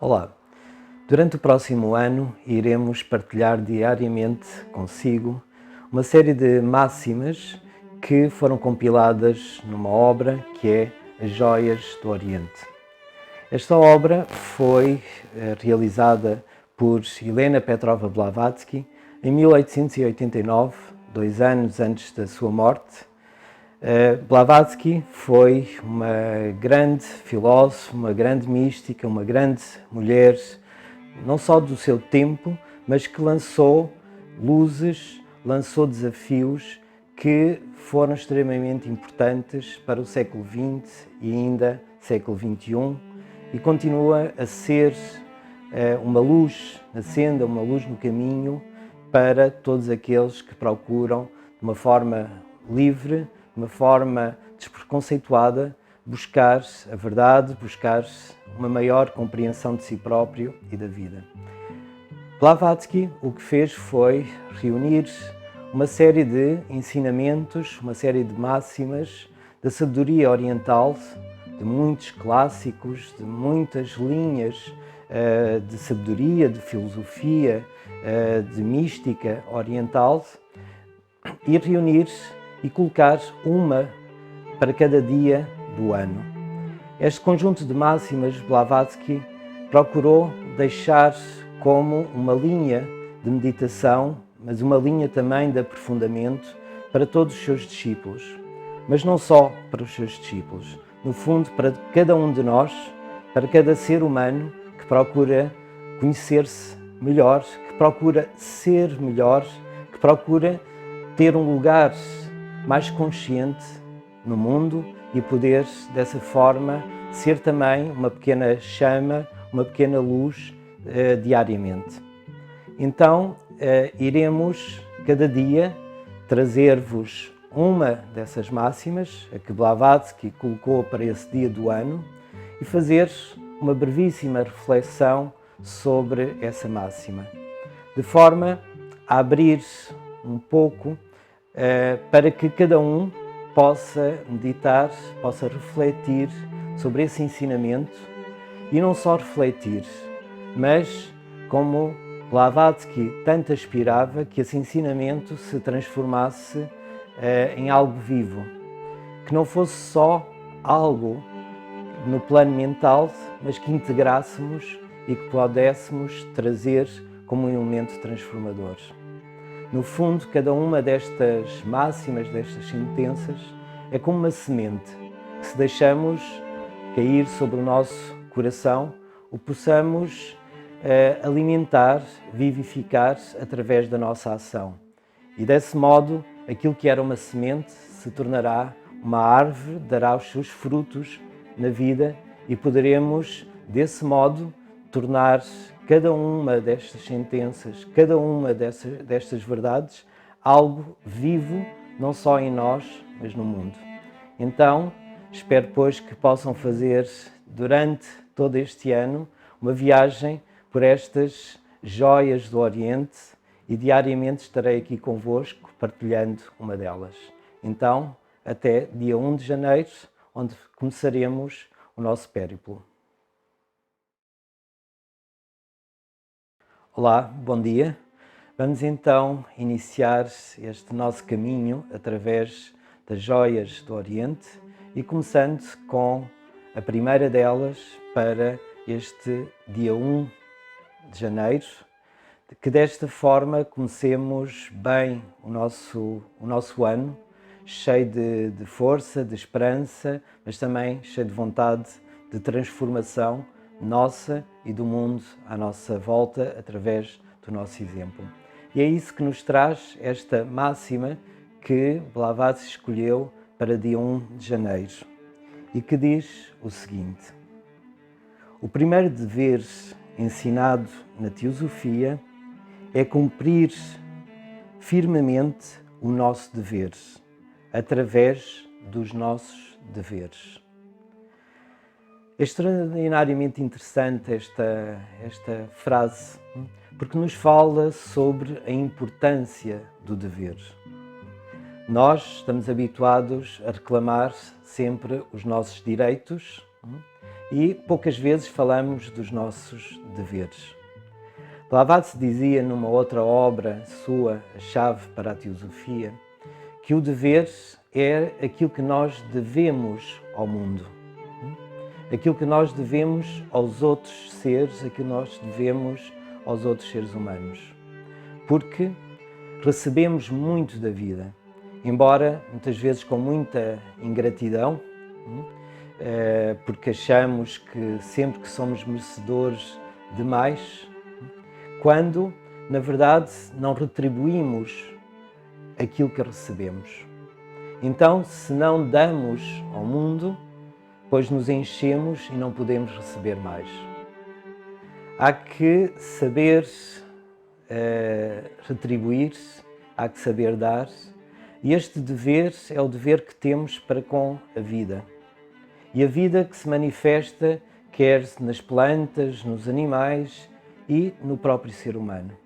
Olá! Durante o próximo ano iremos partilhar diariamente consigo uma série de máximas que foram compiladas numa obra que é As Joias do Oriente. Esta obra foi realizada por Helena Petrova Blavatsky em 1889, 2 anos antes da sua morte. Blavatsky foi uma grande filósofa, uma grande mística, uma grande mulher, não só do seu tempo, mas que lançou luzes, lançou desafios que foram extremamente importantes para o século XX e ainda século XXI, e continua a ser uma luz na senda, uma luz no caminho para todos aqueles que procuram, de uma forma livre, de uma forma despreconceituada, buscar a verdade, buscar uma maior compreensão de si próprio e da vida. Blavatsky o que fez foi reunir uma série de ensinamentos, uma série de máximas da sabedoria oriental, de muitos clássicos, de muitas linhas de sabedoria, de filosofia, de mística oriental, e reunir e colocar uma para cada dia do ano. Este conjunto de máximas Blavatsky procurou deixar como uma linha de meditação, mas uma linha também de aprofundamento para todos os seus discípulos. Mas não só para os seus discípulos, no fundo para cada um de nós, para cada ser humano que procura conhecer-se melhor, que procura ser melhor, que procura ter um lugar mais consciente no mundo e poder, dessa forma, ser também uma pequena chama, uma pequena luz diariamente. Então, iremos cada dia trazer-vos uma dessas máximas, a que Blavatsky colocou para esse dia do ano, e fazer uma brevíssima reflexão sobre essa máxima, de forma a abrir um pouco para que cada um possa meditar, possa refletir sobre esse ensinamento, e não só refletir, mas como Blavatsky tanto aspirava, que esse ensinamento se transformasse em algo vivo, que não fosse só algo no plano mental, mas que integrássemos e que pudéssemos trazer como um elemento transformador. No fundo, cada uma destas máximas, destas sentenças, é como uma semente que, se deixamos cair sobre o nosso coração, o possamos alimentar, vivificar através da nossa ação. E desse modo, aquilo que era uma semente se tornará uma árvore, dará os seus frutos na vida, e poderemos, desse modo, tornar cada uma destas sentenças, cada uma destas verdades, algo vivo, não só em nós, mas no mundo. Então, espero, pois, que possam fazer, durante todo este ano, uma viagem por estas joias do Oriente, e diariamente estarei aqui convosco, partilhando uma delas. Então, até dia 1 de janeiro, onde começaremos o nosso périplo. Olá, bom dia. Vamos então iniciar este nosso caminho através das joias do Oriente, e começando com a primeira delas para este dia 1 de janeiro, que desta forma comecemos bem o nosso ano, cheio de força, de esperança, mas também cheio de vontade de transformação nossa e do mundo à nossa volta, através do nosso exemplo. E é isso que nos traz esta máxima que Blavatsky escolheu para dia 1 de janeiro, e que diz o seguinte: o primeiro dever ensinado na teosofia é cumprir firmemente o nosso dever, através dos nossos deveres. É extraordinariamente interessante esta frase, porque nos fala sobre a importância do dever. Nós estamos habituados a reclamar sempre os nossos direitos, E poucas vezes falamos dos nossos deveres. Blavatsky dizia numa outra obra sua, A Chave para a Teosofia, que o dever é aquilo que nós devemos ao mundo, aquilo que nós devemos aos outros seres, aquilo que nós devemos aos outros seres humanos. Porque recebemos muito da vida, embora muitas vezes com muita ingratidão, porque achamos que sempre que somos merecedores de mais, quando, na verdade, não retribuímos aquilo que recebemos. Então, se não damos ao mundo, pois nos enchemos e não podemos receber mais. Há que saber retribuir, há que saber dar, e este dever é o dever que temos para com a vida. E a vida que se manifesta quer nas plantas, nos animais e no próprio ser humano.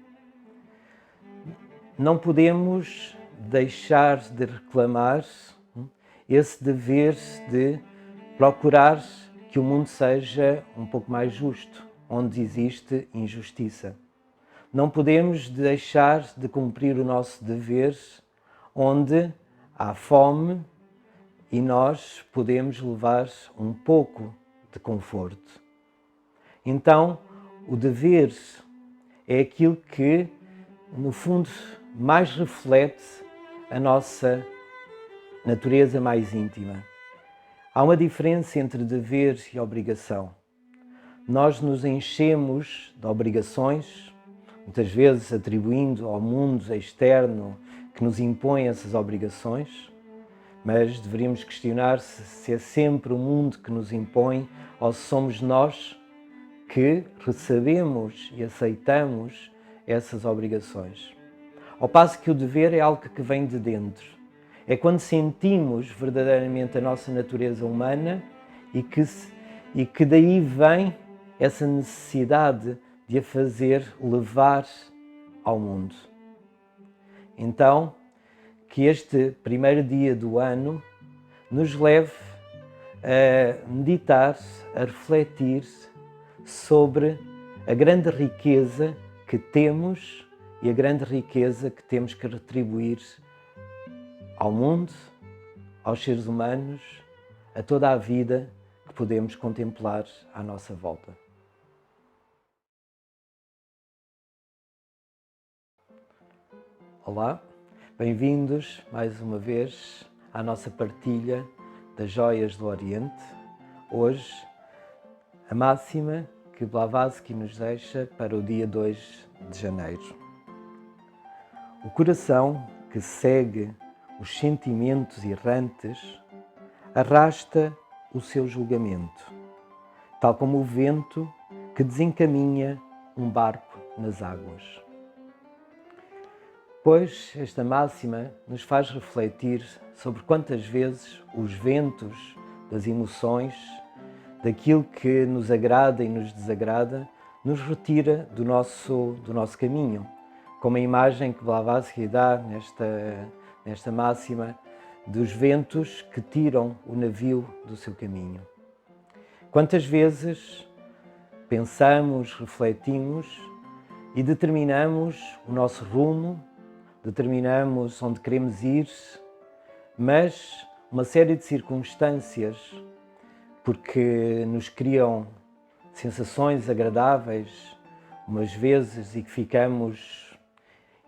Não podemos deixar de reclamar esse dever de procurar que o mundo seja um pouco mais justo, onde existe injustiça. Não podemos deixar de cumprir o nosso dever onde há fome e nós podemos levar um pouco de conforto. Então, o dever é aquilo que, no fundo, mais reflete a nossa natureza mais íntima. Há uma diferença entre dever e obrigação. Nós nos enchemos de obrigações, muitas vezes atribuindo ao mundo externo que nos impõe essas obrigações, mas deveríamos questionar se é sempre o mundo que nos impõe ou se somos nós que recebemos e aceitamos essas obrigações. Ao passo que o dever é algo que vem de dentro. É quando sentimos verdadeiramente a nossa natureza humana e que daí vem essa necessidade de a fazer levar ao mundo. Então, que este primeiro dia do ano nos leve a meditar, a refletir sobre a grande riqueza que temos e a grande riqueza que temos que retribuir ao mundo, aos seres humanos, a toda a vida que podemos contemplar à nossa volta. Olá, bem-vindos mais uma vez à nossa partilha das joias do Oriente. Hoje, a máxima que Blavatsky nos deixa para o dia 2 de janeiro. O coração que segue os sentimentos errantes arrasta o seu julgamento, tal como o vento que desencaminha um barco nas águas. Pois esta máxima nos faz refletir sobre quantas vezes os ventos das emoções, daquilo que nos agrada e nos desagrada, nos retira do nosso caminho, como a imagem que Blavatsky dá nesta máxima dos ventos que tiram o navio do seu caminho. Quantas vezes pensamos, refletimos e determinamos o nosso rumo, determinamos onde queremos ir, mas uma série de circunstâncias, porque nos criam sensações agradáveis, umas vezes, e que ficamos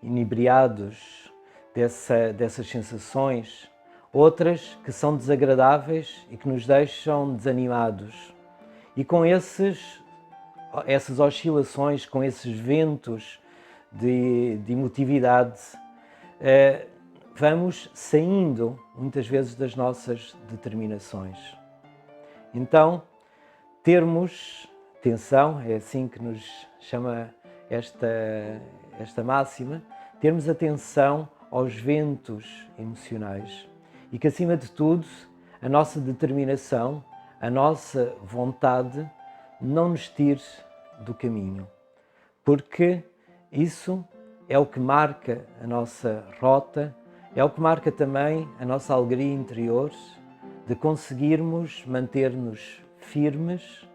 inebriados dessas sensações, outras que são desagradáveis e que nos deixam desanimados. E com essas oscilações, com esses ventos de emotividade, vamos saindo muitas vezes das nossas determinações. Então, termos atenção, é assim que nos chama esta máxima, termos atenção aos ventos emocionais e que, acima de tudo, a nossa determinação, a nossa vontade não nos tire do caminho, porque isso é o que marca a nossa rota, é o que marca também a nossa alegria interior de conseguirmos manter-nos firmes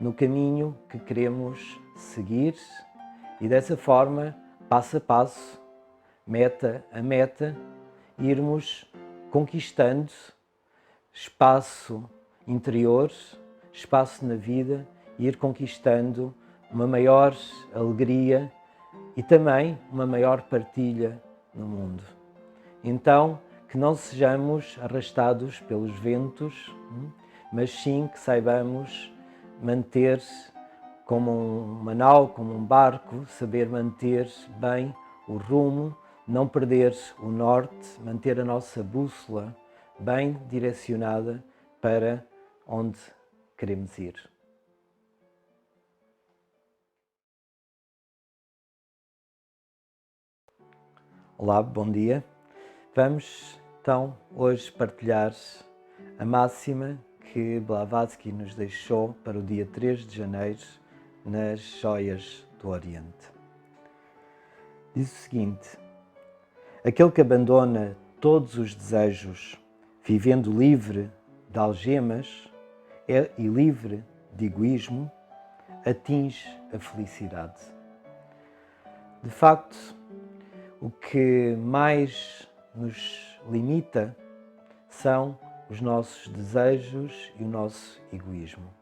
no caminho que queremos seguir e dessa forma, passo a passo, meta a meta, irmos conquistando espaço interior, espaço na vida, e ir conquistando uma maior alegria e também uma maior partilha no mundo. Então, que não sejamos arrastados pelos ventos, mas sim que saibamos manter como uma nau, como um barco, saber manter bem o rumo, não perder o norte, manter a nossa bússola bem direcionada para onde queremos ir. Olá, bom dia. Vamos então hoje partilhar a máxima que Blavatsky nos deixou para o dia 3 de janeiro nas Joias do Oriente. Diz o seguinte: aquele que abandona todos os desejos, vivendo livre de algemas e livre de egoísmo, atinge a felicidade. De facto, o que mais nos limita são os nossos desejos e o nosso egoísmo.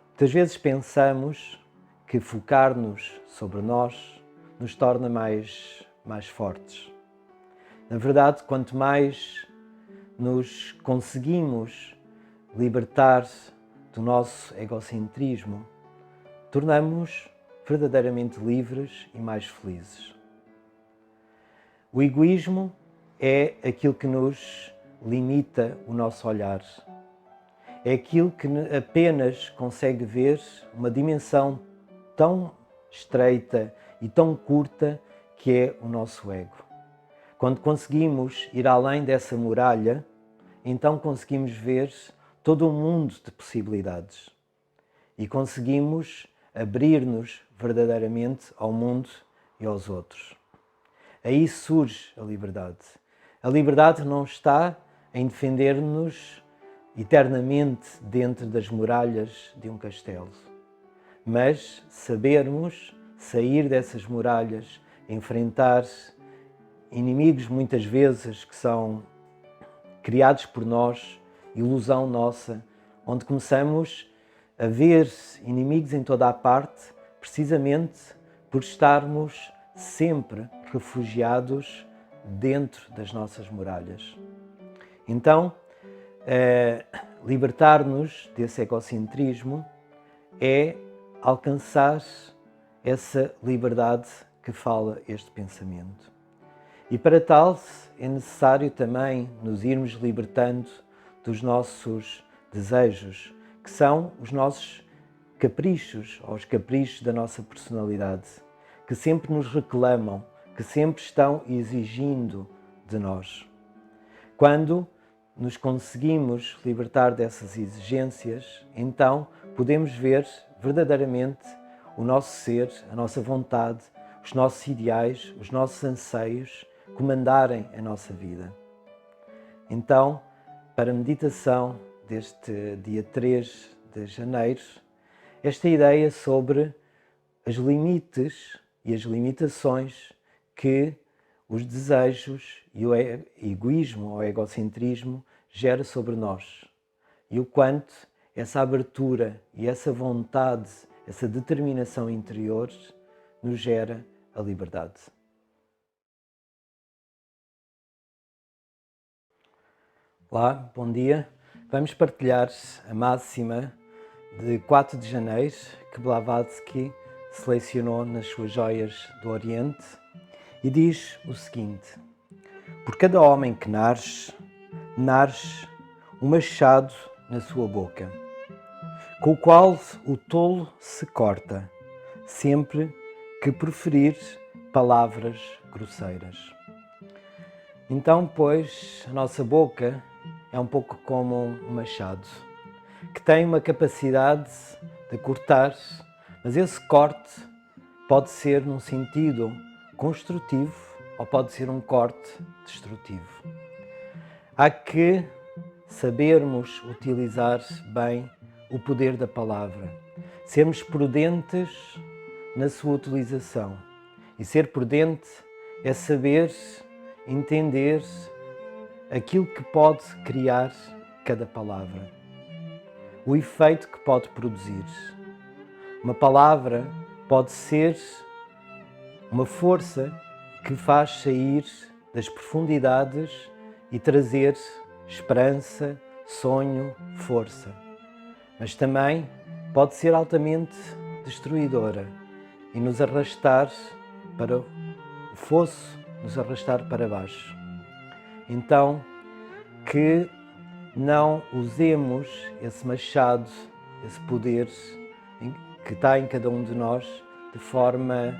Muitas vezes pensamos que focar-nos sobre nós nos torna mais fortes. Na verdade, quanto mais nos conseguimos libertar do nosso egocentrismo, tornamos-nos verdadeiramente livres e mais felizes. O egoísmo é aquilo que nos limita o nosso olhar. É aquilo que apenas consegue ver uma dimensão tão estreita e tão curta que é o nosso ego. Quando conseguimos ir além dessa muralha, então conseguimos ver todo um mundo de possibilidades e conseguimos abrir-nos verdadeiramente ao mundo e aos outros. Aí surge a liberdade. A liberdade não está em defender-nos eternamente dentro das muralhas de um castelo, mas sabermos sair dessas muralhas, enfrentar inimigos muitas vezes que são criados por nós, ilusão nossa, onde começamos a ver inimigos em toda a parte, precisamente por estarmos sempre refugiados dentro das nossas muralhas. Então, libertar-nos desse egocentrismo é alcançar essa liberdade que fala este pensamento. E para tal é necessário também nos irmos libertando dos nossos desejos, que são os nossos caprichos, ou os caprichos da nossa personalidade, que sempre nos reclamam, que sempre estão exigindo de nós. Quando nos conseguimos libertar dessas exigências, então podemos ver verdadeiramente o nosso ser, a nossa vontade, os nossos ideais, os nossos anseios comandarem a nossa vida. Então, para a meditação deste dia 3 de janeiro, esta ideia sobre os limites e as limitações que os desejos e o egoísmo ou egocentrismo gera sobre nós e o quanto essa abertura e essa vontade, essa determinação interior nos gera a liberdade. Olá, bom dia. Vamos partilhar a máxima de 4 de janeiro que Blavatsky selecionou nas suas Joias do Oriente e diz o seguinte: por cada homem que nasce um machado na sua boca, com o qual o tolo se corta, sempre que proferir palavras grosseiras. Então, pois, a nossa boca é um pouco como um machado, que tem uma capacidade de cortar, mas esse corte pode ser num sentido construtivo ou pode ser um corte destrutivo. Há que sabermos utilizar bem o poder da palavra, sermos prudentes na sua utilização. E ser prudente é saber entender aquilo que pode criar cada palavra, o efeito que pode produzir. Uma palavra pode ser uma força que faz sair das profundidades e trazer esperança, sonho, força. Mas também pode ser altamente destruidora e nos arrastar para o fosso, nos arrastar para baixo. Então, que não usemos esse machado, esse poder que está em cada um de nós de forma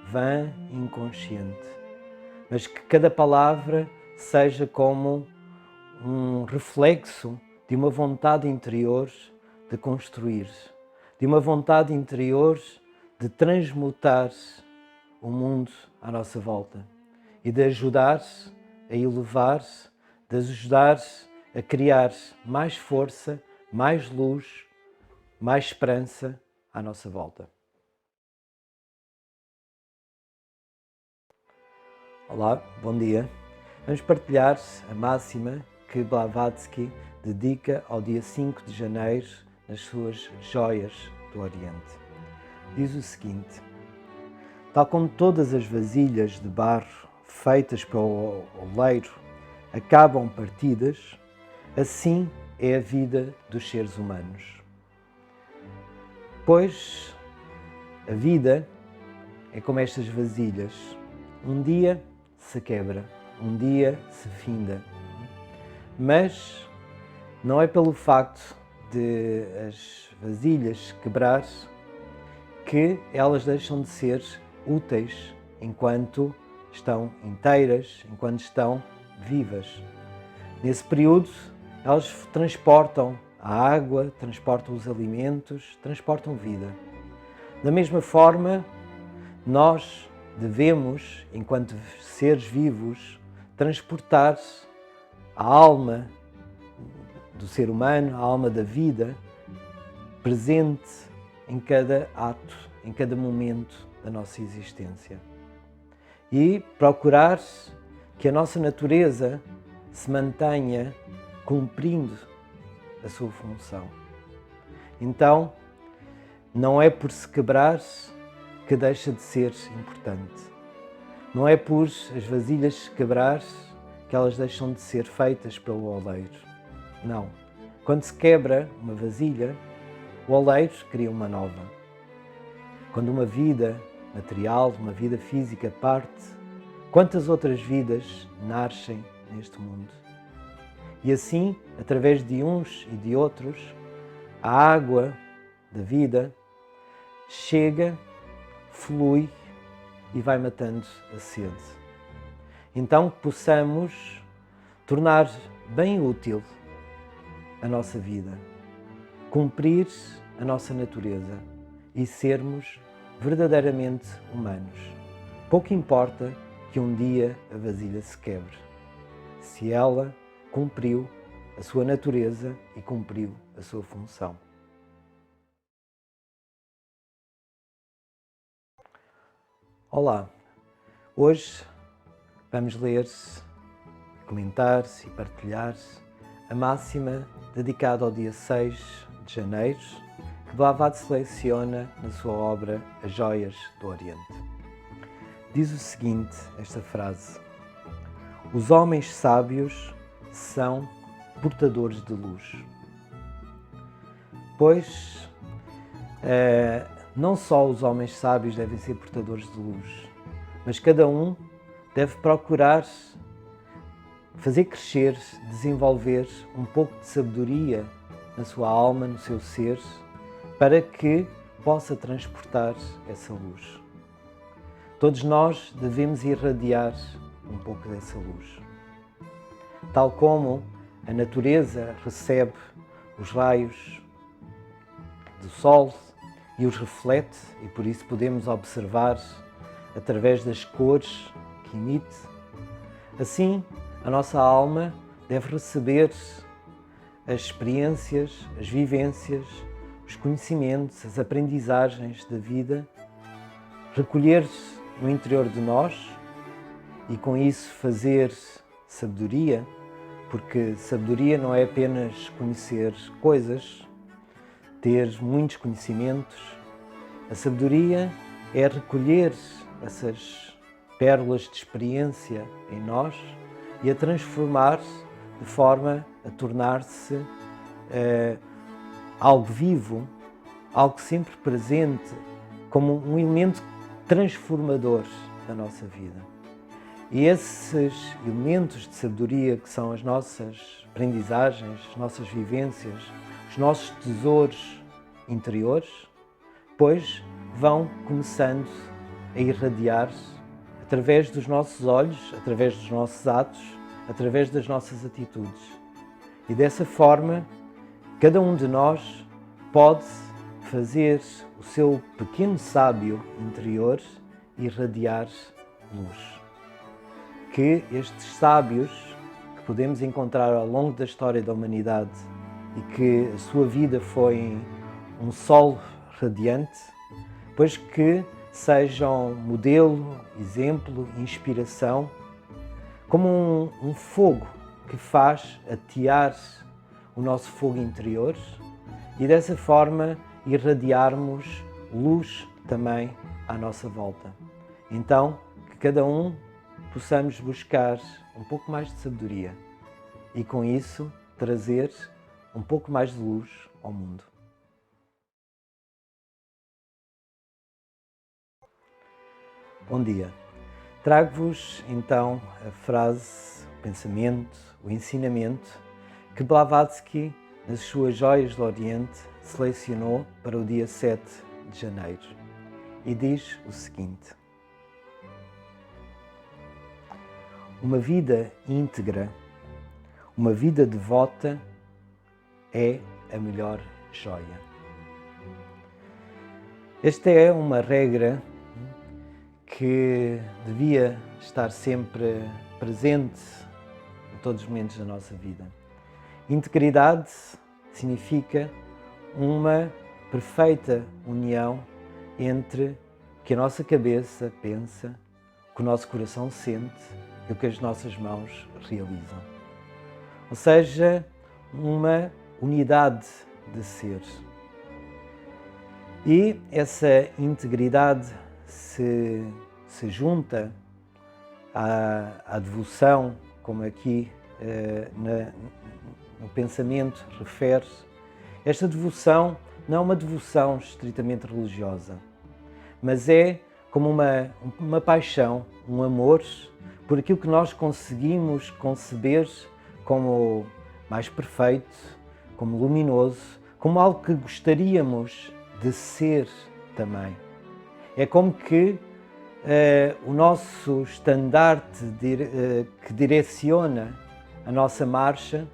vã e inconsciente, mas que cada palavra seja como um reflexo de uma vontade interior de construir, de uma vontade interior de transmutar o mundo à nossa volta e de ajudar a elevar, de ajudar a criar mais força, mais luz, mais esperança à nossa volta. Olá, bom dia. Vamos partilhar a máxima que Blavatsky dedica ao dia 5 de janeiro nas suas Joias do Oriente. Diz o seguinte: tal como todas as vasilhas de barro feitas pelo oleiro acabam partidas, assim é a vida dos seres humanos. Pois a vida é como estas vasilhas. Um dia se quebra, um dia se finda. Mas não é pelo facto de as vasilhas quebrar que elas deixam de ser úteis enquanto estão inteiras, enquanto estão vivas. Nesse período, elas transportam a água, transportam os alimentos, transportam vida. Da mesma forma, nós devemos, enquanto seres vivos, transportar a alma do ser humano, a alma da vida, presente em cada ato, em cada momento da nossa existência. E procurar que a nossa natureza se mantenha cumprindo a sua função. Então, não é por se quebrar que deixa de ser importante. Não é por as vasilhas se quebrar que elas deixam de ser feitas pelo oleiro. Não. Quando se quebra uma vasilha, o oleiro cria uma nova. Quando uma vida material, uma vida física parte, quantas outras vidas nascem neste mundo? E assim, através de uns e de outros, a água da vida chega, flui e vai matando a sede. Então que possamos tornar bem útil a nossa vida, cumprir a nossa natureza e sermos verdadeiramente humanos. Pouco importa que um dia a vasilha se quebre, se ela cumpriu a sua natureza e cumpriu a sua função. Olá, hoje vamos ler, comentar e partilhar a máxima dedicada ao dia 6 de janeiro, que Blavatsky seleciona na sua obra As Joias do Oriente. Diz o seguinte, esta frase: os homens sábios são portadores de luz. Pois, não só os homens sábios devem ser portadores de luz, mas cada um deve procurar fazer crescer, desenvolver um pouco de sabedoria na sua alma, no seu ser, para que possa transportar essa luz. Todos nós devemos irradiar um pouco dessa luz. Tal como a natureza recebe os raios do sol e os reflete, e por isso podemos observar através das cores que emite, assim a nossa alma deve receber as experiências, as vivências os conhecimentos, as aprendizagens da vida, recolher no interior de nós e com isso fazer sabedoria, porque sabedoria não é apenas conhecer coisas, ter muitos conhecimentos. A sabedoria é recolher essas pérolas de experiência em nós e a transformar de forma a tornar-se algo vivo, algo sempre presente, como um elemento transformador da nossa vida. E esses elementos de sabedoria que são as nossas aprendizagens, as nossas vivências, os nossos tesouros interiores, pois vão começando a irradiar através dos nossos olhos, através dos nossos atos, através das nossas atitudes. E dessa forma, cada um de nós pode fazer o seu pequeno sábio interior irradiar luz. Que estes sábios que podemos encontrar ao longo da história da humanidade e que a sua vida foi um sol radiante, pois que sejam modelo, exemplo, inspiração, como um fogo que faz atear o nosso fogo interior e dessa forma irradiarmos luz também à nossa volta. Então, que cada um possamos buscar um pouco mais de sabedoria e com isso trazer um pouco mais de luz ao mundo. Bom dia. Trago-vos então a frase, o pensamento, o ensinamento que Blavatsky, nas suas Joias do Oriente, selecionou para o dia 7 de janeiro e diz o seguinte: uma vida íntegra, uma vida devota é a melhor joia. Esta é uma regra que devia estar sempre presente em todos os momentos da nossa vida. Integridade significa uma perfeita união entre o que a nossa cabeça pensa, o que o nosso coração sente e o que as nossas mãos realizam. Ou seja, uma unidade de ser. E essa integridade se junta à devoção, como aqui no pensamento refere. Esta devoção não é uma devoção estritamente religiosa, mas é como uma paixão, um amor por aquilo que nós conseguimos conceber como mais perfeito, como luminoso, como algo que gostaríamos de ser também. É como que o nosso estandarte que direciona a nossa marcha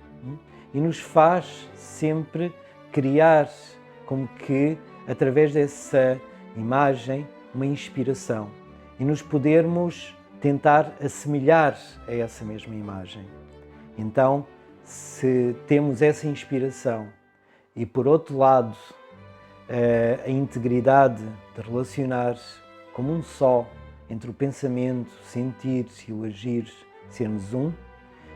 e nos faz sempre criar como que, através dessa imagem, uma inspiração e nos podermos tentar assemelhar a essa mesma imagem. Então, se temos essa inspiração e, por outro lado, a integridade de relacionar como um só entre o pensamento, o sentir e o agir, sermos um,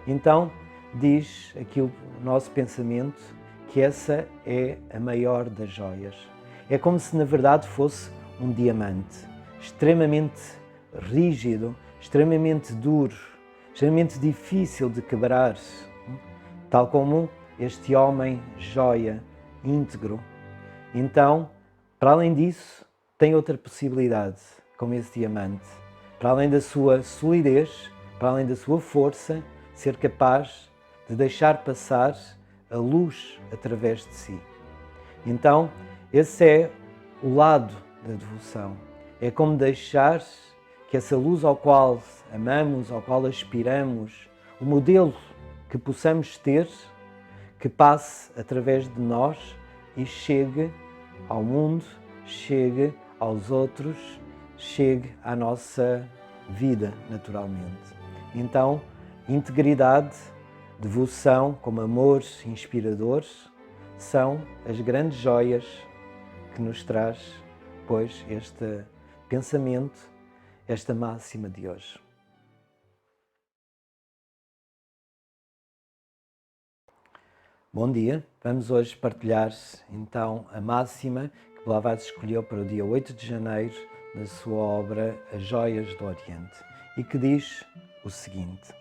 então diz aqui o nosso pensamento que essa é a maior das joias. É como se na verdade fosse um diamante, extremamente rígido, extremamente duro, extremamente difícil de quebrar, tal como este homem joia, íntegro. Então, para além disso, tem outra possibilidade, como esse diamante. Para além da sua solidez, para além da sua força, ser capaz de deixar passar a luz através de si. Então, esse é o lado da devoção. É como deixar que essa luz ao qual amamos, ao qual aspiramos, o modelo que possamos ter, que passe através de nós e chegue ao mundo, chegue aos outros, chegue à nossa vida naturalmente. Então, integridade, devoção como amor inspirador são as grandes joias que nos traz, pois, este pensamento, esta máxima de hoje. Bom dia, vamos hoje partilhar então a máxima que Blavatsky escolheu para o dia 8 de janeiro na sua obra As Joias do Oriente e que diz o seguinte: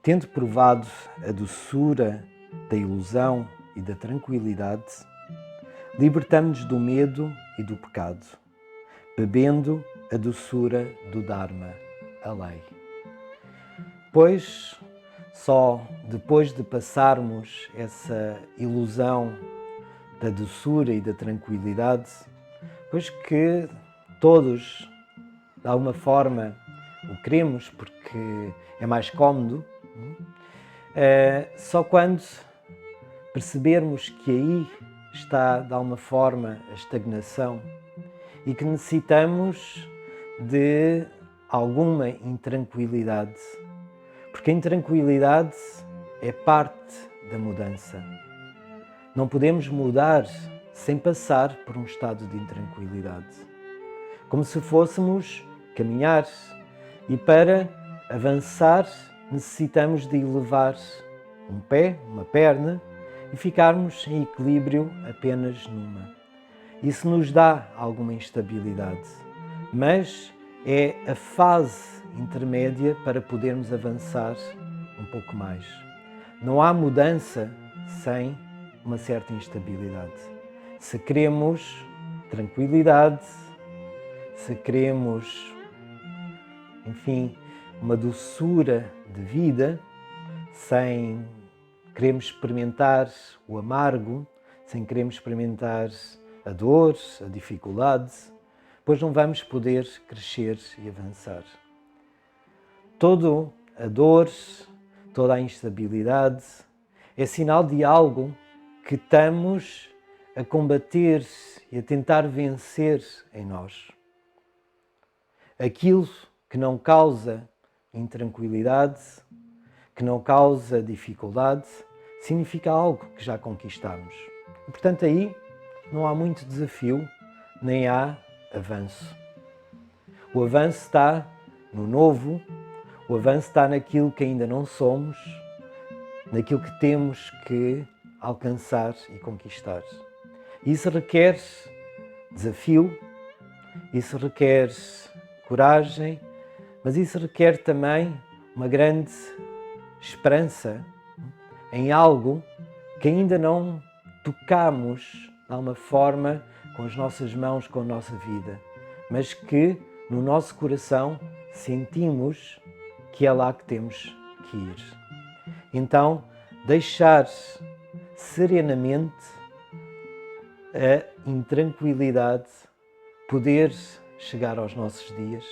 tendo provado a doçura da ilusão e da tranquilidade, libertamo-nos do medo e do pecado, bebendo a doçura do Dharma, a lei. Pois só depois de passarmos essa ilusão da doçura e da tranquilidade, pois que todos, de alguma forma, o queremos porque é mais cómodo, só quando percebermos que aí está, de alguma forma, a estagnação e que necessitamos de alguma intranquilidade, porque a intranquilidade é parte da mudança. Não podemos mudar sem passar por um estado de intranquilidade. Como se fôssemos caminhar e para avançar necessitamos de elevar um pé, uma perna e ficarmos em equilíbrio apenas numa. Isso nos dá alguma instabilidade, mas é a fase intermédia para podermos avançar um pouco mais. Não há mudança sem uma certa instabilidade. Se queremos tranquilidade, se queremos, enfim, uma doçura de vida, sem queremos experimentar o amargo, sem queremos experimentar a dor, a dificuldade, pois não vamos poder crescer e avançar. Toda a dor, toda a instabilidade é sinal de algo que estamos a combater e a tentar vencer em nós. Aquilo que não causa intranquilidade, que não causa dificuldade, significa algo que já conquistamos. E, portanto, aí não há muito desafio, nem há avanço. O avanço está no novo, o avanço está naquilo que ainda não somos, naquilo que temos que alcançar e conquistar. Isso requer desafio, isso requer coragem, mas isso requer também uma grande esperança em algo que ainda não tocamos de alguma forma com as nossas mãos, com a nossa vida, mas que no nosso coração sentimos que é lá que temos que ir. Então, deixar serenamente a intranquilidade poder chegar aos nossos dias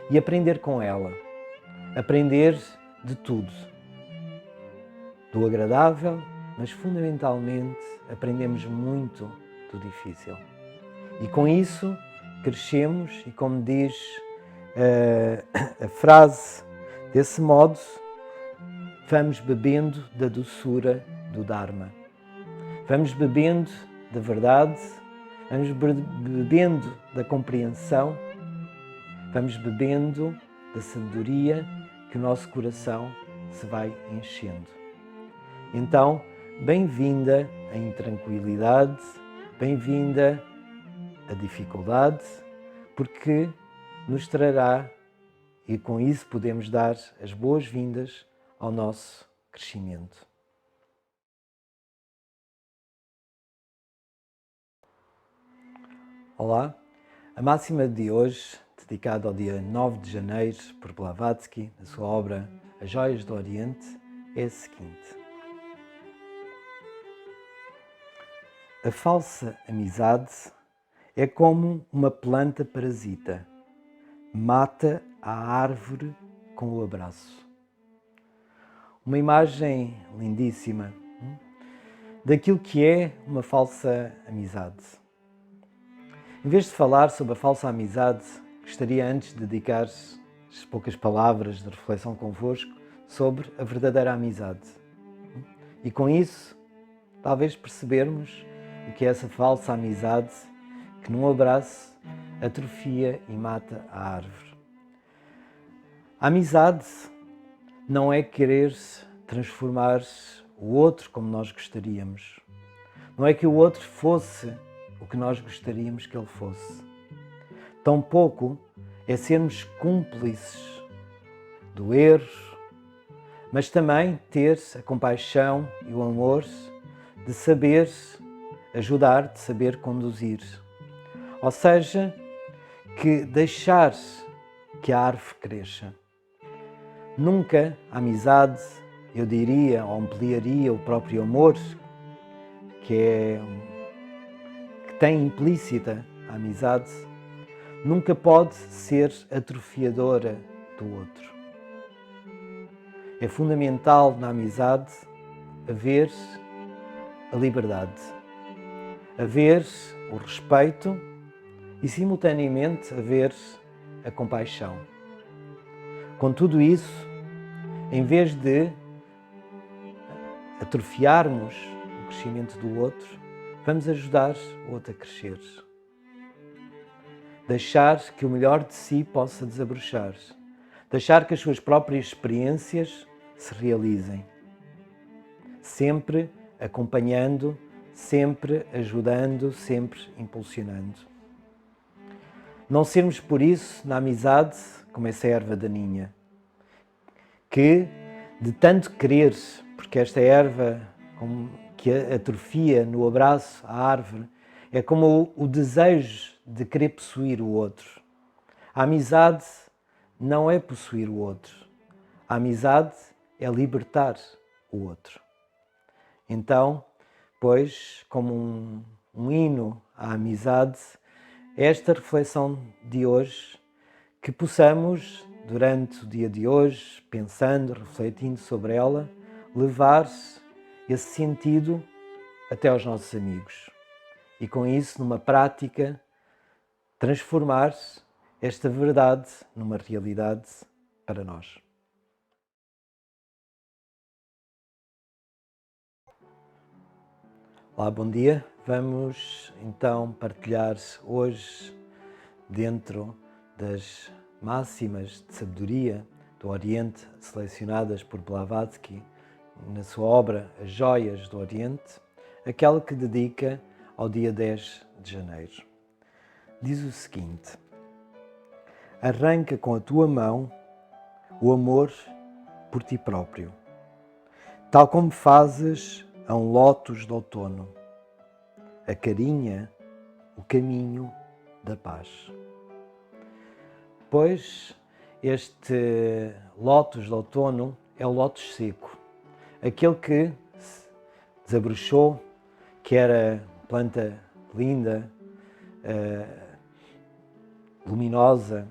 e aprender com ela, aprender de tudo, do agradável, mas fundamentalmente aprendemos muito do difícil. E com isso crescemos e, como diz a frase, desse modo vamos bebendo da doçura do Dharma. Vamos bebendo da verdade, vamos bebendo da compreensão, vamos bebendo da sabedoria que o nosso coração se vai enchendo. Então, bem-vinda a intranquilidade, bem-vinda a dificuldade, porque nos trará, e com isso podemos dar as boas-vindas ao nosso crescimento. Olá, a máxima de hoje, dedicada ao dia 9 de janeiro por Blavatsky, na sua obra As Joias do Oriente, é a seguinte: a falsa amizade é como uma planta parasita, mata a árvore com o abraço. Uma imagem lindíssima daquilo que é uma falsa amizade. Em vez de falar sobre a falsa amizade, gostaria antes de dedicar as poucas palavras de reflexão convosco sobre a verdadeira amizade. E com isso, talvez percebermos o que é essa falsa amizade que num abraço atrofia e mata a árvore. A amizade não é querer transformar o outro como nós gostaríamos. Não é que o outro fosse o que nós gostaríamos que ele fosse. Tampouco é sermos cúmplices do erro, mas também ter a compaixão e o amor de saber ajudar, de saber conduzir. Ou seja, que deixar que a árvore cresça. Nunca a amizade, eu diria, ou ampliaria o próprio amor, que tem implícita a amizade, nunca pode ser atrofiadora do outro. É fundamental na amizade haver a liberdade, haver o respeito e, simultaneamente, haver a compaixão. Com tudo isso, em vez de atrofiarmos o crescimento do outro, vamos ajudar o outro a crescer. Deixar que o melhor de si possa desabrochar. Deixar que as suas próprias experiências se realizem. Sempre acompanhando, sempre ajudando, sempre impulsionando. Não sermos, por isso, na amizade, como essa erva daninha, que, de tanto querer, porque esta erva que atrofia no abraço à árvore, é como o desejo de querer possuir o outro. A amizade não é possuir o outro. A amizade é libertar o outro. Então, pois, como um hino à amizade, esta reflexão de hoje, que possamos, durante o dia de hoje, pensando, refletindo sobre ela, levar esse sentido até aos nossos amigos. E com isso, numa prática, transformar esta verdade numa realidade para nós. Olá, bom dia. Vamos então partilhar hoje, dentro das máximas de sabedoria do Oriente, selecionadas por Blavatsky na sua obra As Joias do Oriente, aquela que dedica ao dia 10 de janeiro. Diz o seguinte: arranca com a tua mão o amor por ti próprio, tal como fazes a um lótus de outono, acarinha o caminho da paz. Pois este lótus de outono é o lótus seco, aquele que se desabrochou, que era planta linda, luminosa,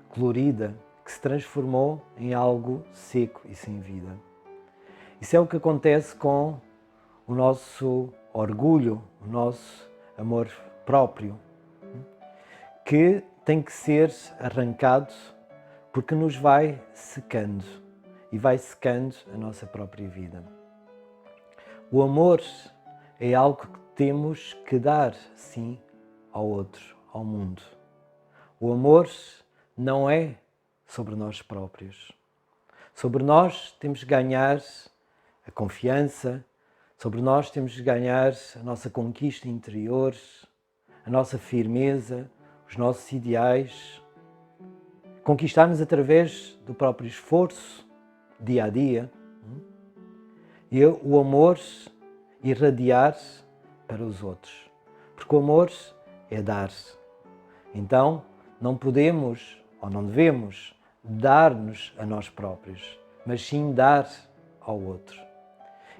colorida, que se transformou em algo seco e sem vida. Isso é o que acontece com o nosso orgulho, o nosso amor próprio, que tem que ser arrancado porque nos vai secando e vai secando a nossa própria vida. O amor é algo que temos que dar, sim, ao outro, ao mundo. O amor não é sobre nós próprios. Sobre nós temos que ganhar a confiança, sobre nós temos que ganhar a nossa conquista interior, a nossa firmeza, os nossos ideais, conquistar-nos através do próprio esforço, dia a dia, e o amor irradiar para os outros, porque o amor é dar. Então, não podemos ou não devemos dar-nos a nós próprios, mas sim dar ao outro.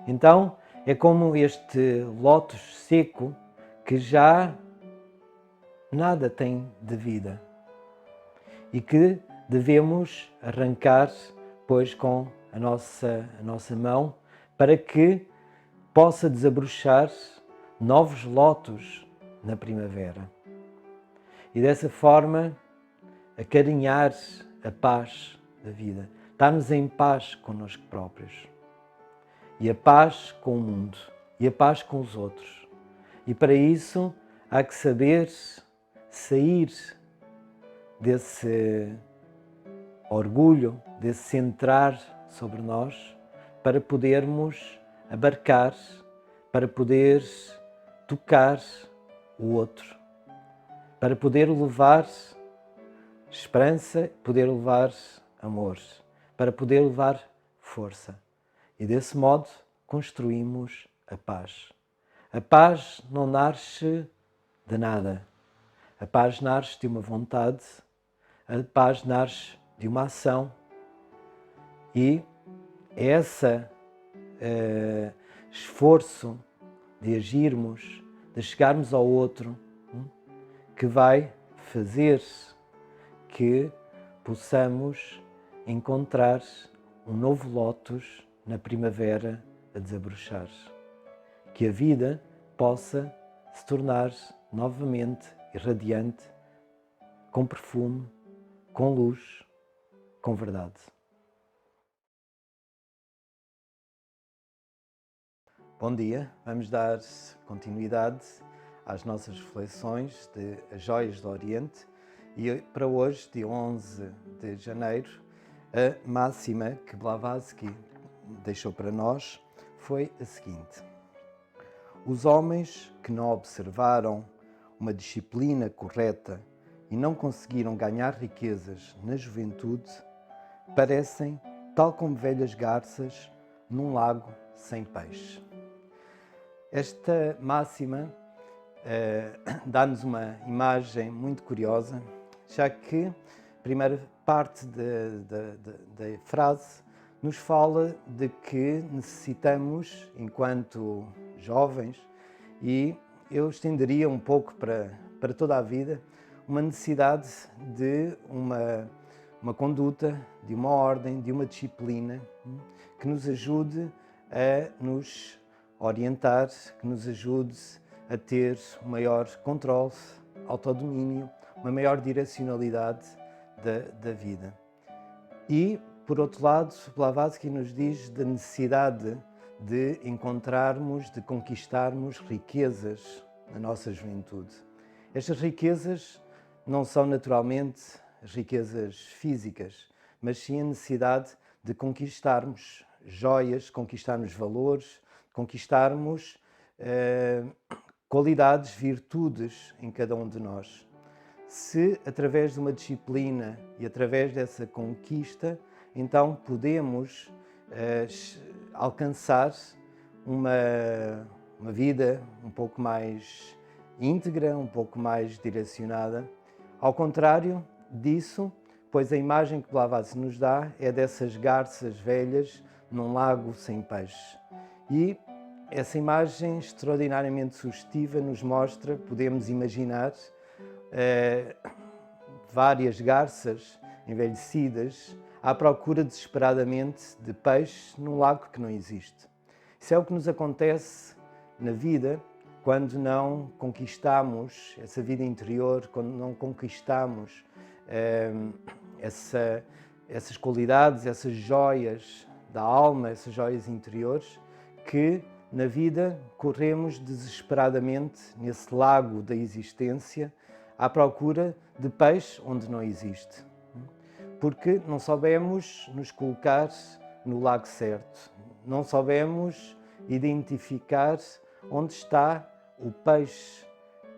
Então, é como este lótus seco que já nada tem de vida e que devemos arrancar, pois, com a nossa mão, para que possa desabrochar novos lótus na primavera. E dessa forma, acarinhar a paz da vida, estarmos em paz connosco próprios. E a paz com o mundo, e a paz com os outros. E para isso há que saber sair desse orgulho, desse centrar sobre nós, para podermos abarcar, para poder tocar o outro, para poder levar esperança, poder levar amor, para poder levar força. E desse modo construímos a paz. A paz não nasce de nada. A paz nasce de uma vontade, a paz nasce de uma ação. E é esse esforço de agirmos, de chegarmos ao outro, que vai fazer que possamos encontrar um novo lótus na primavera a desabrochar. Que a vida possa se tornar novamente irradiante, com perfume, com luz, com verdade. Bom dia, vamos dar continuidade às nossas reflexões de As Joias do Oriente e para hoje, dia 11 de janeiro, a máxima que Blavatsky deixou para nós foi a seguinte: os homens que não observaram uma disciplina correta e não conseguiram ganhar riquezas na juventude parecem tal como velhas garças num lago sem peixe. Esta máxima dá-nos uma imagem muito curiosa, já que a primeira parte da frase nos fala de que necessitamos, enquanto jovens, e eu estenderia um pouco para toda a vida, uma necessidade de uma conduta, de uma ordem, de uma disciplina que nos ajude a nos orientar, que nos ajude a ter um maior controle, autodomínio, uma maior direcionalidade da vida. E, por outro lado, Blavatsky nos diz da necessidade de encontrarmos, de conquistarmos riquezas na nossa juventude. Estas riquezas não são naturalmente as riquezas físicas, mas sim a necessidade de conquistarmos joias, conquistarmos valores, conquistarmos qualidades, virtudes em cada um de nós. Se através de uma disciplina e através dessa conquista, então podemos alcançar uma vida um pouco mais íntegra, um pouco mais direcionada. Ao contrário disso, pois a imagem que Blavatsky nos dá é dessas garças velhas num lago sem peixe. E essa imagem extraordinariamente sugestiva nos mostra, podemos imaginar, várias garças envelhecidas à procura desesperadamente de peixe num lago que não existe. Isso é o que nos acontece na vida quando não conquistamos essa vida interior, quando não conquistamos essas qualidades, essas joias da alma, essas joias interiores, que na vida corremos desesperadamente nesse lago da existência à procura de peixe onde não existe. Porque não soubemos nos colocar no lago certo, não soubemos identificar onde está o peixe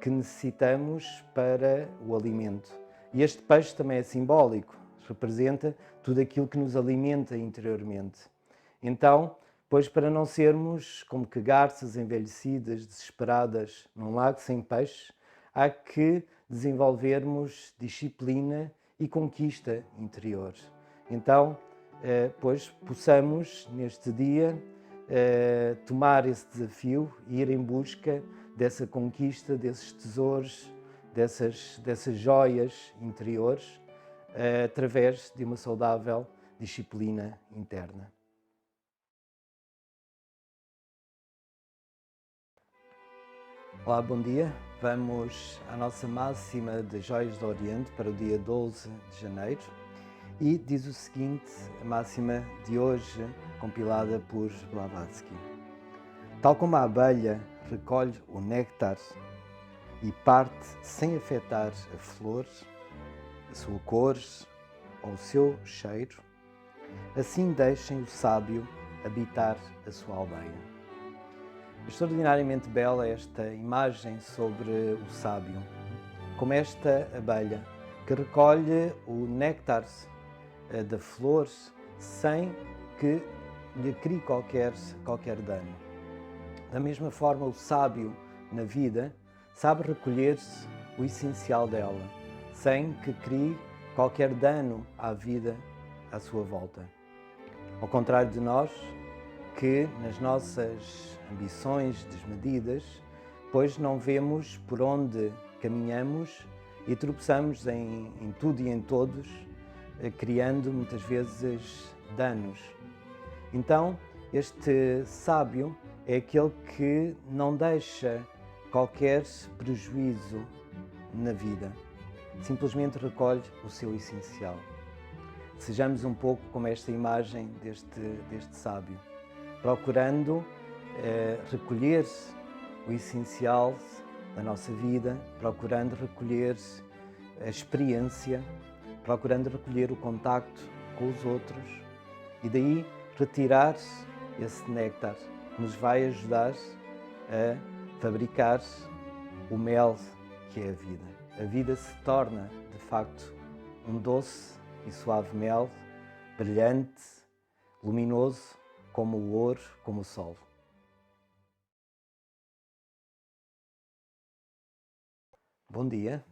que necessitamos para o alimento. E este peixe também é simbólico, representa tudo aquilo que nos alimenta interiormente. Então, pois para não sermos como que garças envelhecidas, desesperadas num lago sem peixe, há que desenvolvermos disciplina e conquista interior. Então, pois possamos neste dia tomar esse desafio e ir em busca dessa conquista, desses tesouros, dessas joias interiores, através de uma saudável disciplina interna. Olá, bom dia. Vamos à nossa máxima de Joias do Oriente para o dia 12 de janeiro e diz o seguinte, a máxima de hoje, compilada por Blavatsky. Tal como a abelha recolhe o néctar e parte sem afetar a flor, a sua cor ou o seu cheiro, assim deixem o sábio habitar a sua aldeia. Extraordinariamente bela esta imagem sobre o sábio, como esta abelha que recolhe o néctar da flor sem que lhe crie qualquer dano. Da mesma forma, o sábio na vida sabe recolher o essencial dela, sem que crie qualquer dano à vida à sua volta. Ao contrário de nós, que nas nossas ambições desmedidas, pois não vemos por onde caminhamos e tropeçamos em tudo e em todos, criando muitas vezes danos. Então, este sábio é aquele que não deixa qualquer prejuízo na vida, simplesmente recolhe o seu essencial. Sejamos um pouco como esta imagem deste sábio, procurando recolher o essencial da nossa vida, procurando recolher a experiência, procurando recolher o contacto com os outros e daí retirar esse néctar que nos vai ajudar a fabricar o mel que é a vida. A vida se torna, de facto, um doce e suave mel, brilhante, luminoso, como o ouro, como o sol. Bom dia.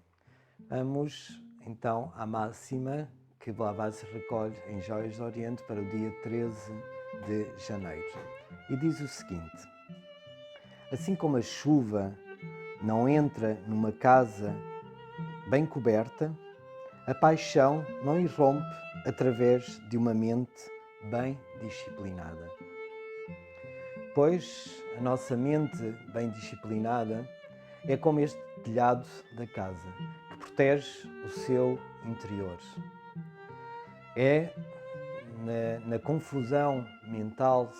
Vamos então à máxima que Blavatsky recolhe em Joias do Oriente para o dia 13 de janeiro. E diz o seguinte: assim como a chuva não entra numa casa bem coberta, a paixão não irrompe através de uma mente bem disciplinada. Pois a nossa mente bem disciplinada é como este telhado da casa, que protege o seu interior. É na confusão mental,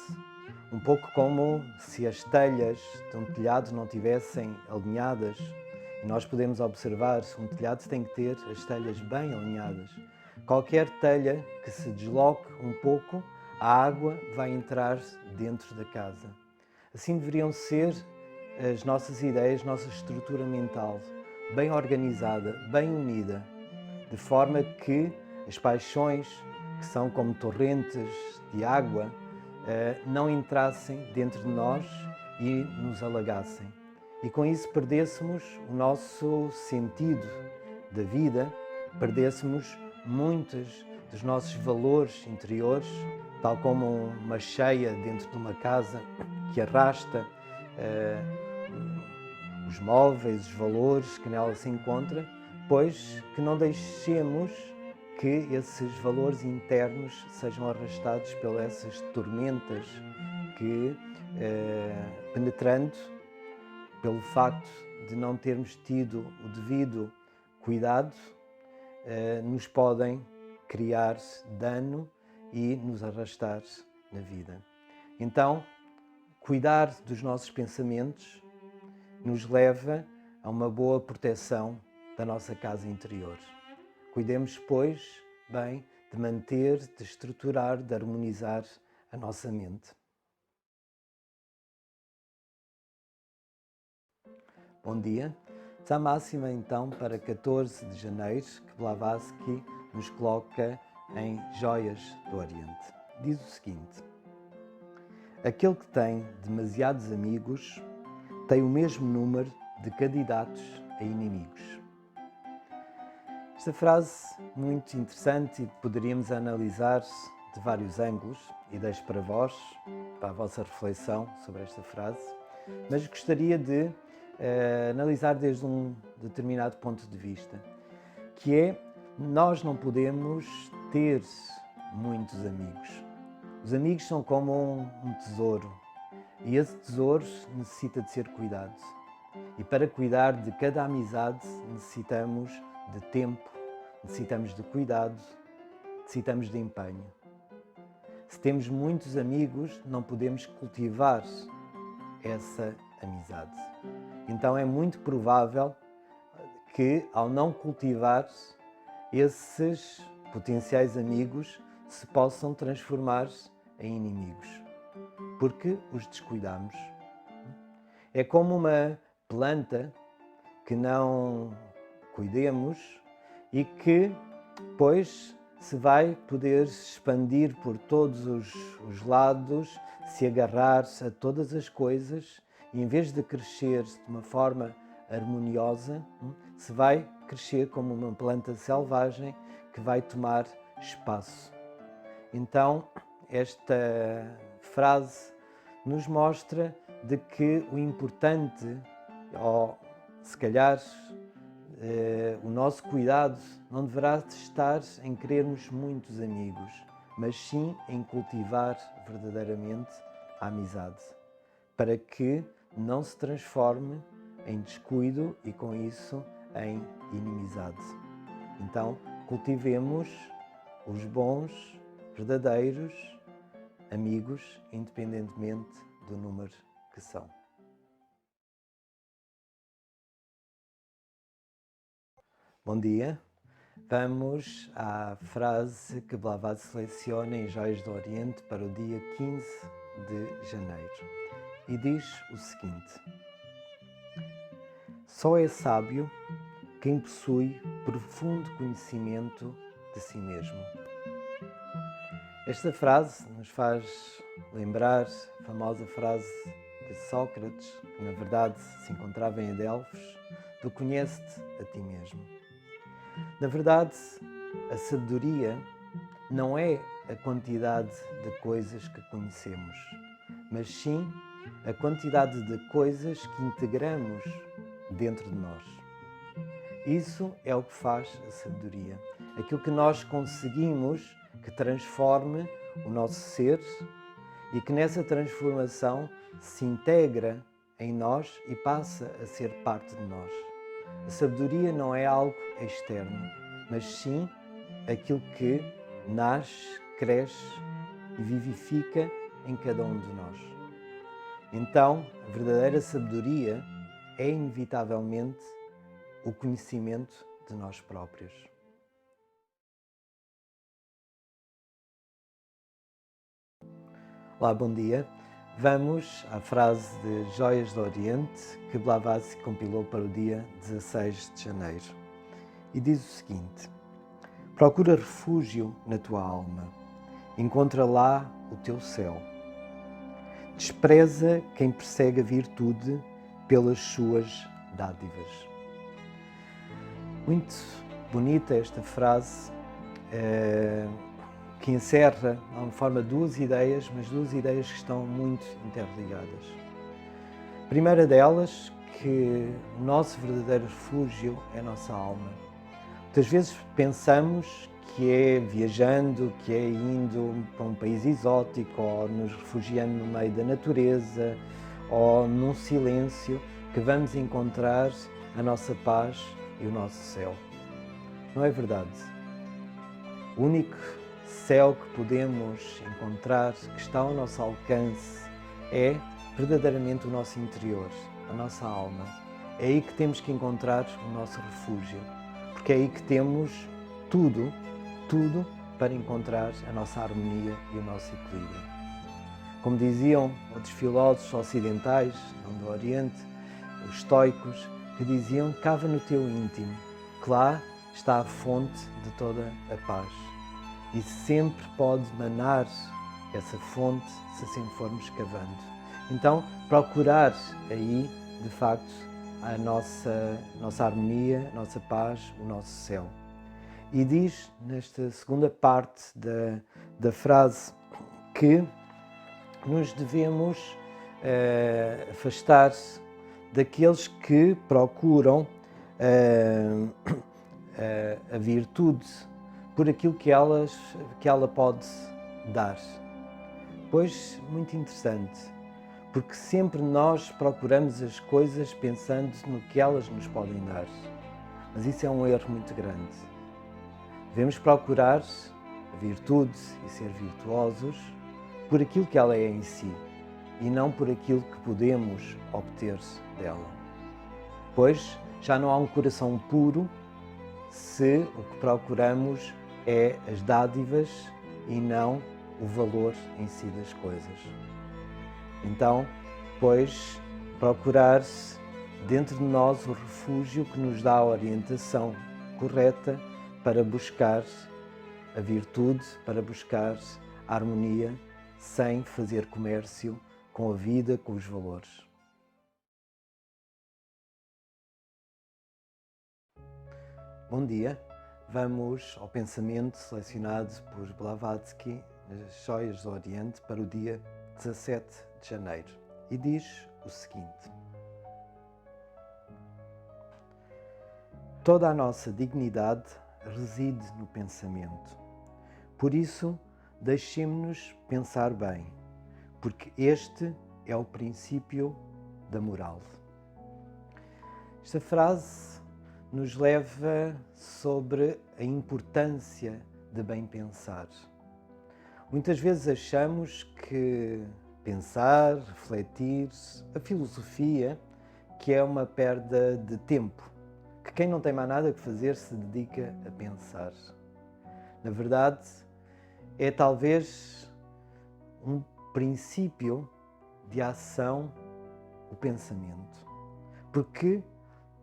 um pouco como se as telhas de um telhado não tivessem alinhadas. E nós podemos observar, um telhado tem que ter as telhas bem alinhadas. Qualquer telha que se desloque um pouco, a água vai entrar dentro da casa. Assim deveriam ser as nossas ideias, nossa estrutura mental, bem organizada, bem unida, de forma que as paixões, que são como torrentes de água, não entrassem dentro de nós e nos alagassem. E com isso perdêssemos o nosso sentido da vida, perdêssemos muitos dos nossos valores interiores, tal como uma cheia dentro de uma casa que arrasta os móveis, os valores que nela se encontra, pois que não deixemos que esses valores internos sejam arrastados pelas essas tormentas que, penetrando pelo facto de não termos tido o devido cuidado, nos podem criar dano e nos arrastar na vida. Então, cuidar dos nossos pensamentos nos leva a uma boa proteção da nossa casa interior. Cuidemos, pois, bem de manter, de estruturar, de harmonizar a nossa mente. Bom dia. A máxima então para 14 de janeiro, que Blavatsky nos coloca em Joias do Oriente. Diz o seguinte: aquele que tem demasiados amigos tem o mesmo número de candidatos a inimigos. Esta frase muito interessante e poderíamos analisar de vários ângulos e deixo para vós, para a vossa reflexão sobre esta frase, mas gostaria de analisar desde um determinado ponto de vista, que é, nós não podemos ter muitos amigos. Os amigos são como um tesouro e esse tesouro necessita de ser cuidado. E para cuidar de cada amizade necessitamos de tempo, necessitamos de cuidado, necessitamos de empenho. Se temos muitos amigos, não podemos cultivar essa amizade. Então é muito provável que, ao não cultivar, esses potenciais amigos se possam transformar em inimigos, porque os descuidamos. É como uma planta que não cuidemos e que, pois, se vai poder expandir por todos os lados, se agarrar a todas as coisas e, em vez de crescer de uma forma harmoniosa, se vai crescer como uma planta selvagem que vai tomar espaço. Então, esta frase nos mostra de que o importante, ou se calhar o nosso cuidado, não deverá estar em querermos muitos amigos, mas sim em cultivar verdadeiramente a amizade, para que não se transforme em descuido e, com isso, em inimizade. Então, cultivemos os bons, verdadeiros amigos, independentemente do número que são. Bom dia. Vamos à frase que Blavatsky seleciona em Joias do Oriente para o dia 15 de janeiro. E diz o seguinte: só é sábio quem possui profundo conhecimento de si mesmo. Esta frase nos faz lembrar a famosa frase de Sócrates, que na verdade se encontrava em Delfos, do conhece-te a ti mesmo. Na verdade, a sabedoria não é a quantidade de coisas que conhecemos, mas sim a quantidade de coisas que integramos dentro de nós. Isso é o que faz a sabedoria. Aquilo que nós conseguimos que transforme o nosso ser e que nessa transformação se integra em nós e passa a ser parte de nós. A sabedoria não é algo externo, mas sim aquilo que nasce, cresce e vivifica em cada um de nós. Então, a verdadeira sabedoria é inevitavelmente o conhecimento de nós próprios. Olá, bom dia. Vamos à frase de Joias do Oriente que Blavatsky compilou para o dia 16 de janeiro. E diz o seguinte: procura refúgio na tua alma, encontra lá o teu céu. Despreza quem persegue a virtude pelas suas dádivas. Muito bonita esta frase, que encerra, de alguma forma, duas ideias, mas duas ideias que estão muito interligadas. A primeira delas, que o nosso verdadeiro refúgio é a nossa alma. Muitas vezes pensamos que é viajando, que é indo para um país exótico, ou nos refugiando no meio da natureza, ou num silêncio, que vamos encontrar a nossa paz e o nosso céu. Não é verdade. O único céu que podemos encontrar, que está ao nosso alcance, é verdadeiramente o nosso interior, a nossa alma. É aí que temos que encontrar o nosso refúgio, porque é aí que temos tudo para encontrar a nossa harmonia e o nosso equilíbrio. Como diziam outros filósofos ocidentais, do Oriente, os estoicos, que diziam: cava no teu íntimo, que lá está a fonte de toda a paz. E sempre pode manar essa fonte se assim formos cavando. Então, procurar aí, de facto, a nossa harmonia, a nossa paz, o nosso céu. E diz, nesta segunda parte da frase, que nos devemos afastar daqueles que procuram a virtude por aquilo que ela pode dar. Pois, muito interessante, porque sempre nós procuramos as coisas pensando no que elas nos podem dar. Mas isso é um erro muito grande. Devemos procurar a virtude e ser virtuosos por aquilo que ela é em si e não por aquilo que podemos obter dela. pois já não há um coração puro se o que procuramos é as dádivas e não o valor em si das coisas. Então, pois, procurar dentro de nós o refúgio que nos dá a orientação correta para buscar a virtude, para buscar a harmonia, sem fazer comércio com a vida, com os valores. Bom dia, vamos ao pensamento selecionado por Blavatsky nas Joias do Oriente para o dia 17 de janeiro e diz o seguinte: toda a nossa dignidade reside no pensamento. Por isso, deixemo-nos pensar bem, porque este é o princípio da moral. Esta frase nos leva sobre a importância de bem pensar. Muitas vezes achamos que pensar, refletir, a filosofia, que é uma perda de tempo, que quem não tem mais nada que fazer se dedica a pensar. Na verdade, é talvez um princípio de ação o pensamento, porque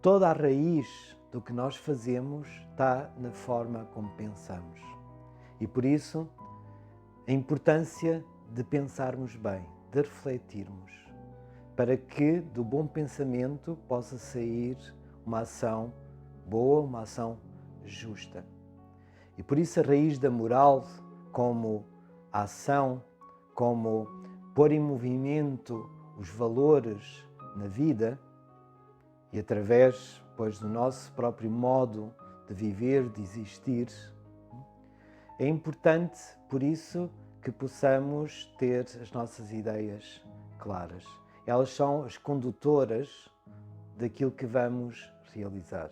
toda a raiz do que nós fazemos está na forma como pensamos. E por isso, a importância de pensarmos bem, de refletirmos, para que do bom pensamento possa sair uma ação boa, uma ação justa. E por isso a raiz da moral, como a ação, como pôr em movimento os valores na vida, e através, pois, do nosso próprio modo de viver, de existir, é importante, por isso, que possamos ter as nossas ideias claras. Elas são as condutoras daquilo que vamos realizar.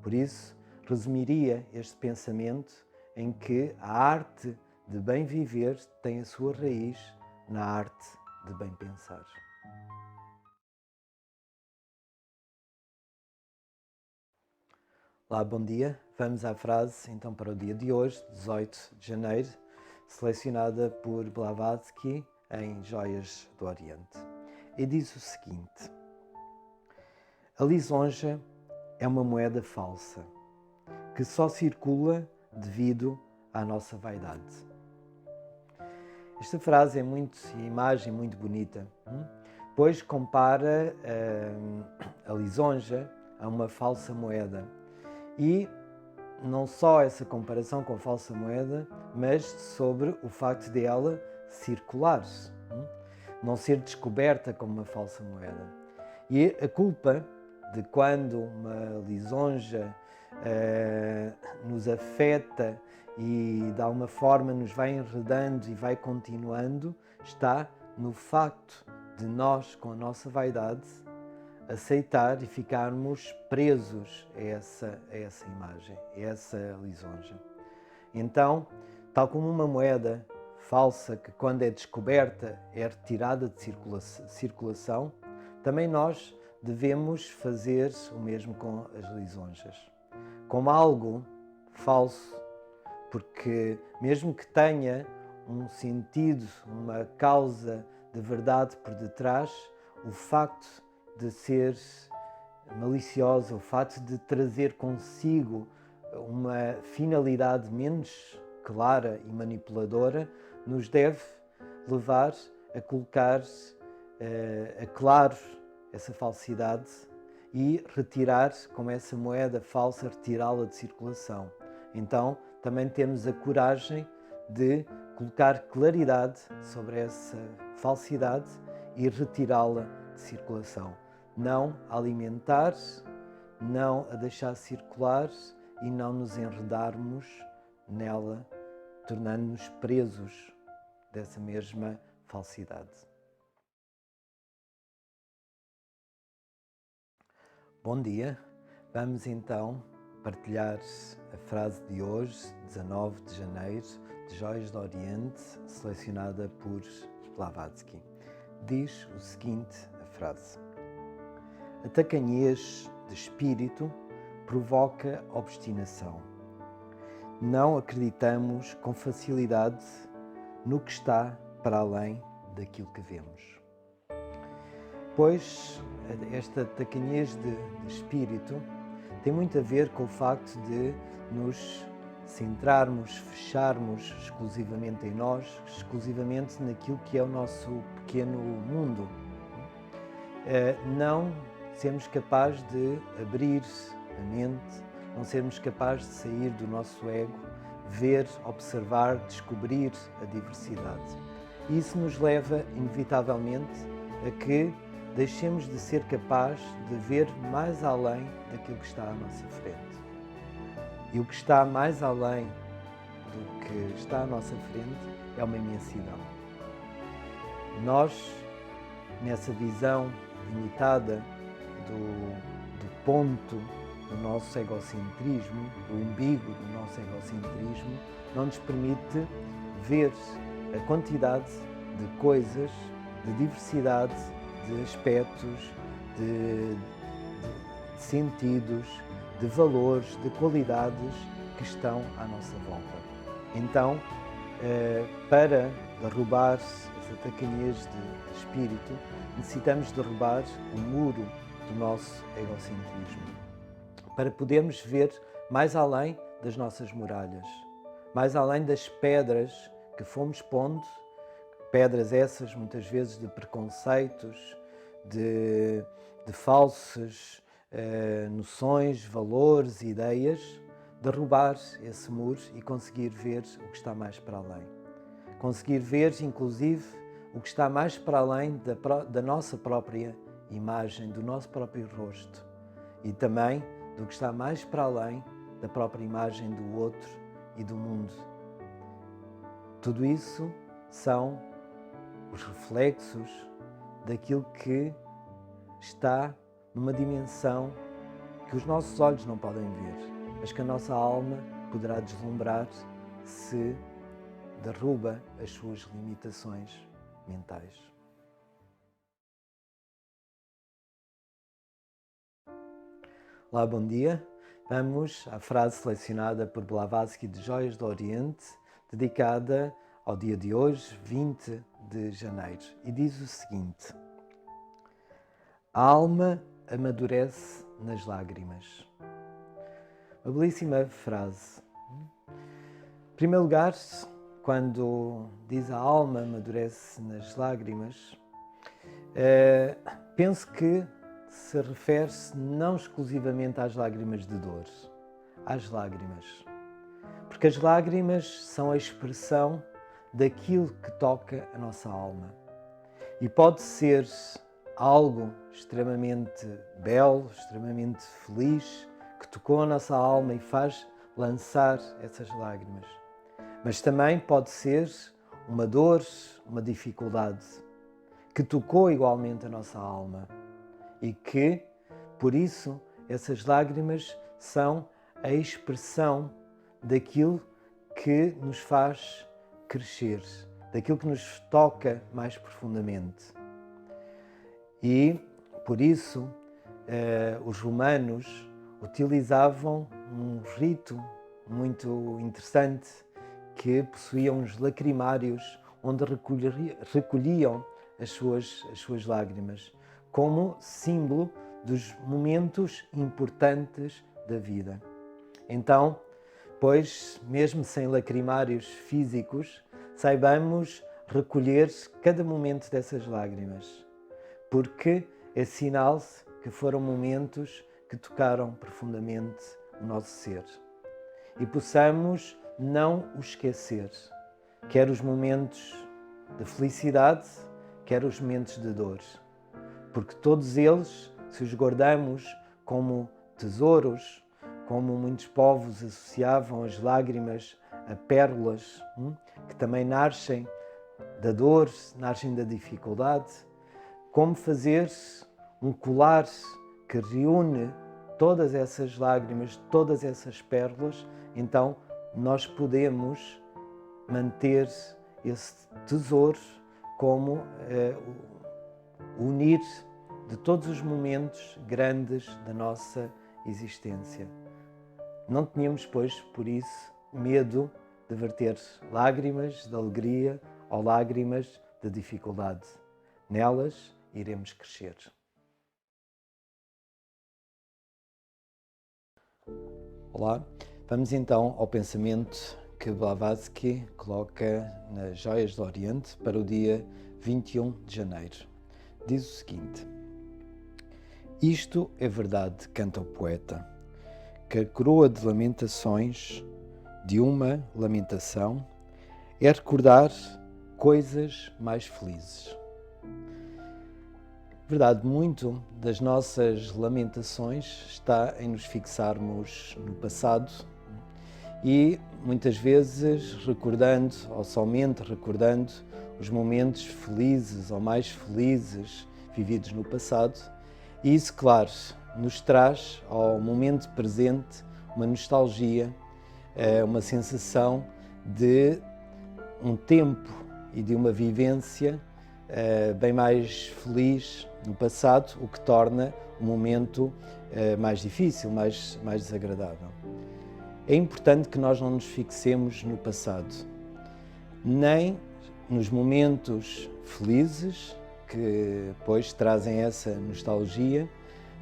Por isso, resumiria este pensamento em que a arte de bem viver tem a sua raiz na arte de bem pensar. Olá, bom dia. Vamos à frase então para o dia de hoje, 18 de janeiro, selecionada por Blavatsky em Joias do Oriente. E diz o seguinte: a lisonja é uma moeda falsa que só circula devido à nossa vaidade. Esta frase é a imagem muito bonita, pois compara a lisonja a uma falsa moeda. E não só essa comparação com a falsa moeda, mas sobre o facto de ela circular, não ser descoberta como uma falsa moeda. E a culpa de quando uma lisonja nos afeta e de alguma forma nos vai enredando e vai continuando, está no facto de nós, com a nossa vaidade, aceitar e ficarmos presos a essa imagem, a essa lisonja. Então, tal como uma moeda falsa que quando é descoberta é retirada de circulação, também nós devemos fazer o mesmo com as lisonjas. Como algo falso, porque mesmo que tenha um sentido, uma causa de verdade por detrás, o facto de ser maliciosa, o facto de trazer consigo uma finalidade menos clara e manipuladora, nos deve levar a colocar a claro essa falsidade e retirar, como essa moeda falsa, retirá-la de circulação. Então, também temos a coragem de colocar claridade sobre essa falsidade e retirá-la de circulação. Não a alimentar, não a deixar circular e não nos enredarmos nela, tornando-nos presos dessa mesma falsidade. Bom dia, vamos então partilhar a frase de hoje, 19 de janeiro, de Joias do Oriente, selecionada por Blavatsky. Diz o seguinte, a frase: A tacanhez de espírito provoca obstinação. Não acreditamos com facilidade no que está para além daquilo que vemos. Pois esta tacanhez de espírito tem muito a ver com o facto de nos centrarmos, fecharmos exclusivamente em nós, exclusivamente naquilo que é o nosso pequeno mundo. Não sermos capazes de abrir a mente, não sermos capazes de sair do nosso ego, ver, observar, descobrir a diversidade. Isso nos leva, inevitavelmente, a que deixemos de ser capazes de ver mais além daquilo que está à nossa frente. E o que está mais além do que está à nossa frente é uma imensidão. Nós, nessa visão limitada do ponto do nosso egocentrismo, do umbigo do nosso egocentrismo, não nos permite ver a quantidade de coisas, de diversidade, de aspectos, de sentidos, de valores, de qualidades que estão à nossa volta. Então, para derrubar essa tacanhez de espírito, necessitamos derrubar o muro do nosso egocentrismo, para podermos ver mais além das nossas muralhas, mais além das pedras que fomos pondo, pedras essas muitas vezes de preconceitos, de falsas noções, valores, ideias, derrubar esse muro e conseguir ver o que está mais para além. Conseguir ver, inclusive, o que está mais para além da nossa própria imagem, do nosso próprio rosto e também do que está mais para além da própria imagem do outro e do mundo. Tudo isso são os reflexos daquilo que está numa dimensão que os nossos olhos não podem ver, mas que a nossa alma poderá deslumbrar se derruba as suas limitações mentais. Olá, bom dia. Vamos à frase selecionada por Blavatsky de Joias do Oriente, dedicada ao dia de hoje, 20 de janeiro. E diz o seguinte: a alma amadurece nas lágrimas. Uma belíssima frase. Em primeiro lugar, quando diz a alma amadurece nas lágrimas, penso que se refere-se não exclusivamente às lágrimas de dor, às lágrimas. Porque as lágrimas são a expressão daquilo que toca a nossa alma. E pode ser algo extremamente belo, extremamente feliz, que tocou a nossa alma e faz lançar essas lágrimas. Mas também pode ser uma dor, uma dificuldade, que tocou igualmente a nossa alma e que, por isso, essas lágrimas são a expressão daquilo que nos faz crescer, daquilo que nos toca mais profundamente. E, por isso, os romanos utilizavam um rito muito interessante que possuía uns lacrimários onde recolhiam as suas lágrimas, como símbolo dos momentos importantes da vida. Então, pois, mesmo sem lacrimários físicos, saibamos recolher cada momento dessas lágrimas, porque é sinal que foram momentos que tocaram profundamente o nosso ser. E possamos não o esquecer, quer os momentos de felicidade, quer os momentos de dor. Porque todos eles, se os guardamos como tesouros, como muitos povos associavam as lágrimas a pérolas, que também nascem da dor, nascem da dificuldade, como fazer um colar que reúne todas essas lágrimas, todas essas pérolas, então nós podemos manter esse tesouro como unir de todos os momentos grandes da nossa existência. Não tenhamos, pois, por isso, medo de verter lágrimas de alegria ou lágrimas de dificuldade. Nelas iremos crescer. Olá, vamos então ao pensamento que Blavatsky coloca nas Joias do Oriente para o dia 21 de janeiro. Diz o seguinte: isto é verdade, canta o poeta, que a coroa de lamentações de uma lamentação é recordar coisas mais felizes. Verdade, muito das nossas lamentações está em nos fixarmos no passado e muitas vezes recordando, ou somente recordando, os momentos felizes ou mais felizes vividos no passado. E isso, claro, nos traz ao momento presente uma nostalgia, uma sensação de um tempo e de uma vivência bem mais feliz no passado, o que torna o momento mais difícil, mais desagradável. É importante que nós não nos fixemos no passado, nem nos momentos felizes, que depois trazem essa nostalgia,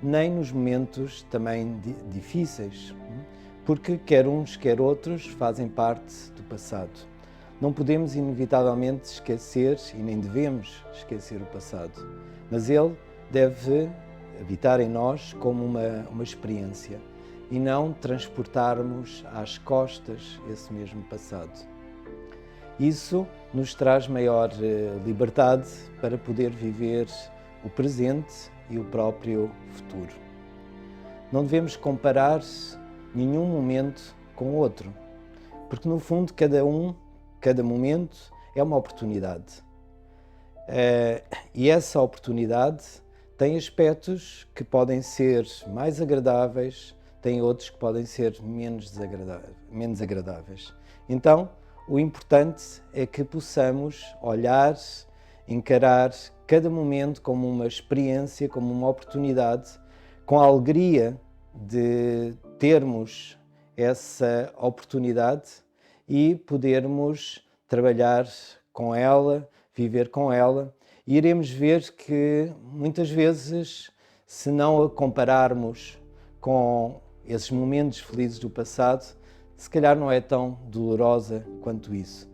nem nos momentos também difíceis, porque quer uns, quer outros fazem parte do passado. Não podemos inevitavelmente esquecer e nem devemos esquecer o passado, mas ele deve habitar em nós como uma experiência e não transportarmos às costas esse mesmo passado. Isso nos traz maior liberdade para poder viver o presente e o próprio futuro. Não devemos comparar nenhum momento com o outro, porque no fundo cada momento é uma oportunidade. E essa oportunidade tem aspectos que podem ser mais agradáveis, tem outros que podem ser menos agradáveis. Então, o importante é que possamos olhar, encarar cada momento como uma experiência, como uma oportunidade, com a alegria de termos essa oportunidade e podermos trabalhar com ela, viver com ela. E iremos ver que muitas vezes, se não a compararmos com esses momentos felizes do passado, se calhar não é tão dolorosa quanto isso.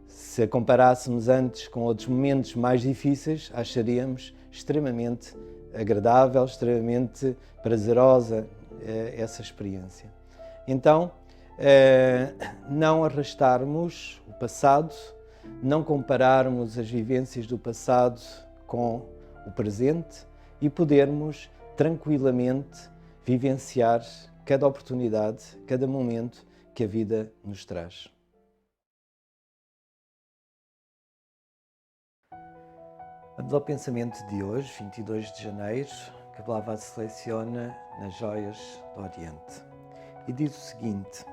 Se a comparássemos antes com outros momentos mais difíceis, acharíamos extremamente agradável, extremamente prazerosa essa experiência. Então, não arrastarmos o passado, não compararmos as vivências do passado com o presente e podermos tranquilamente vivenciar cada oportunidade, cada momento que a vida nos traz. Vamos ao pensamento de hoje, 22 de janeiro, que Blavatsky seleciona nas Joias do Oriente. E diz o seguinte: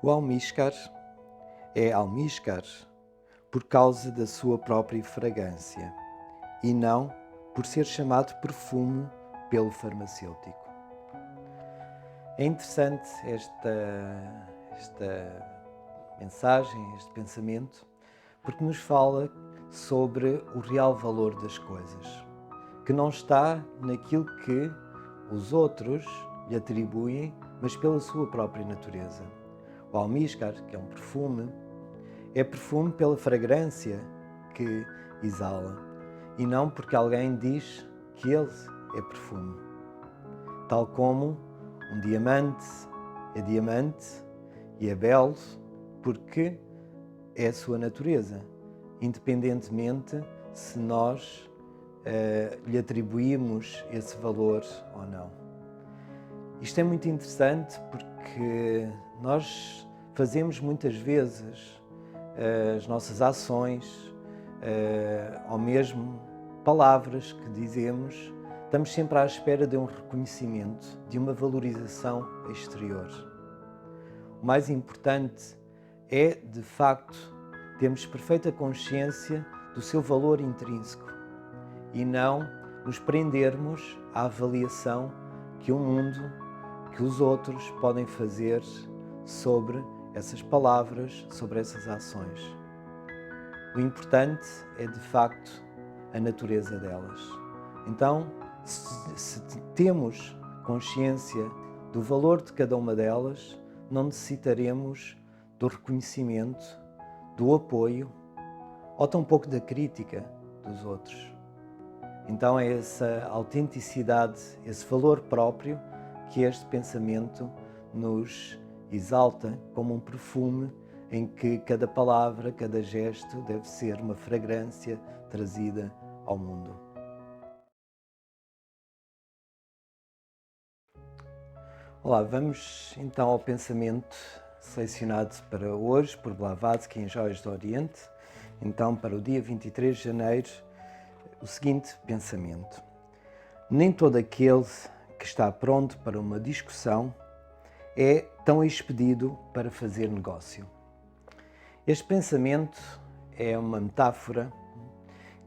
o almíscar é almíscar por causa da sua própria fragrância e não por ser chamado perfume pelo farmacêutico. É interessante esta mensagem, este pensamento, porque nos fala sobre o real valor das coisas, que não está naquilo que os outros lhe atribuem, mas pela sua própria natureza. O almíscar, que é um perfume, é perfume pela fragrância que exala e não porque alguém diz que ele é perfume. Tal como um diamante e é belo porque é a sua natureza, independentemente se nós lhe atribuímos esse valor ou não. Isto é muito interessante porque nós fazemos muitas vezes as nossas ações ou mesmo palavras que dizemos, estamos sempre à espera de um reconhecimento, de uma valorização exterior. O mais importante é, de facto, termos perfeita consciência do seu valor intrínseco e não nos prendermos à avaliação que o mundo, que os outros podem fazer sobre essas palavras, sobre essas ações. O importante é, de facto, a natureza delas. Então, se temos consciência do valor de cada uma delas, não necessitaremos do reconhecimento, do apoio ou tampouco da crítica dos outros. Então é essa autenticidade, esse valor próprio que este pensamento nos exalta como um perfume em que cada palavra, cada gesto deve ser uma fragrância trazida ao mundo. Olá, vamos então ao pensamento selecionado para hoje por Blavatsky em Joias do Oriente. Então, para o dia 23 de janeiro, o seguinte pensamento: nem todo aquele que está pronto para uma discussão é tão expedido para fazer negócio. Este pensamento é uma metáfora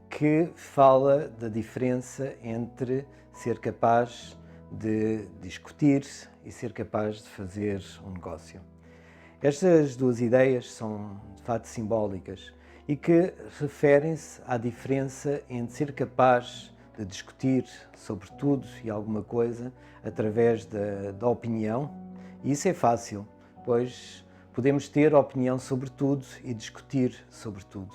que fala da diferença entre ser capaz de discutir e ser capaz de fazer um negócio. Estas duas ideias são de facto simbólicas e que referem-se à diferença entre ser capaz de discutir sobre tudo e alguma coisa através da opinião, e isso é fácil, pois podemos ter opinião sobre tudo e discutir sobre tudo.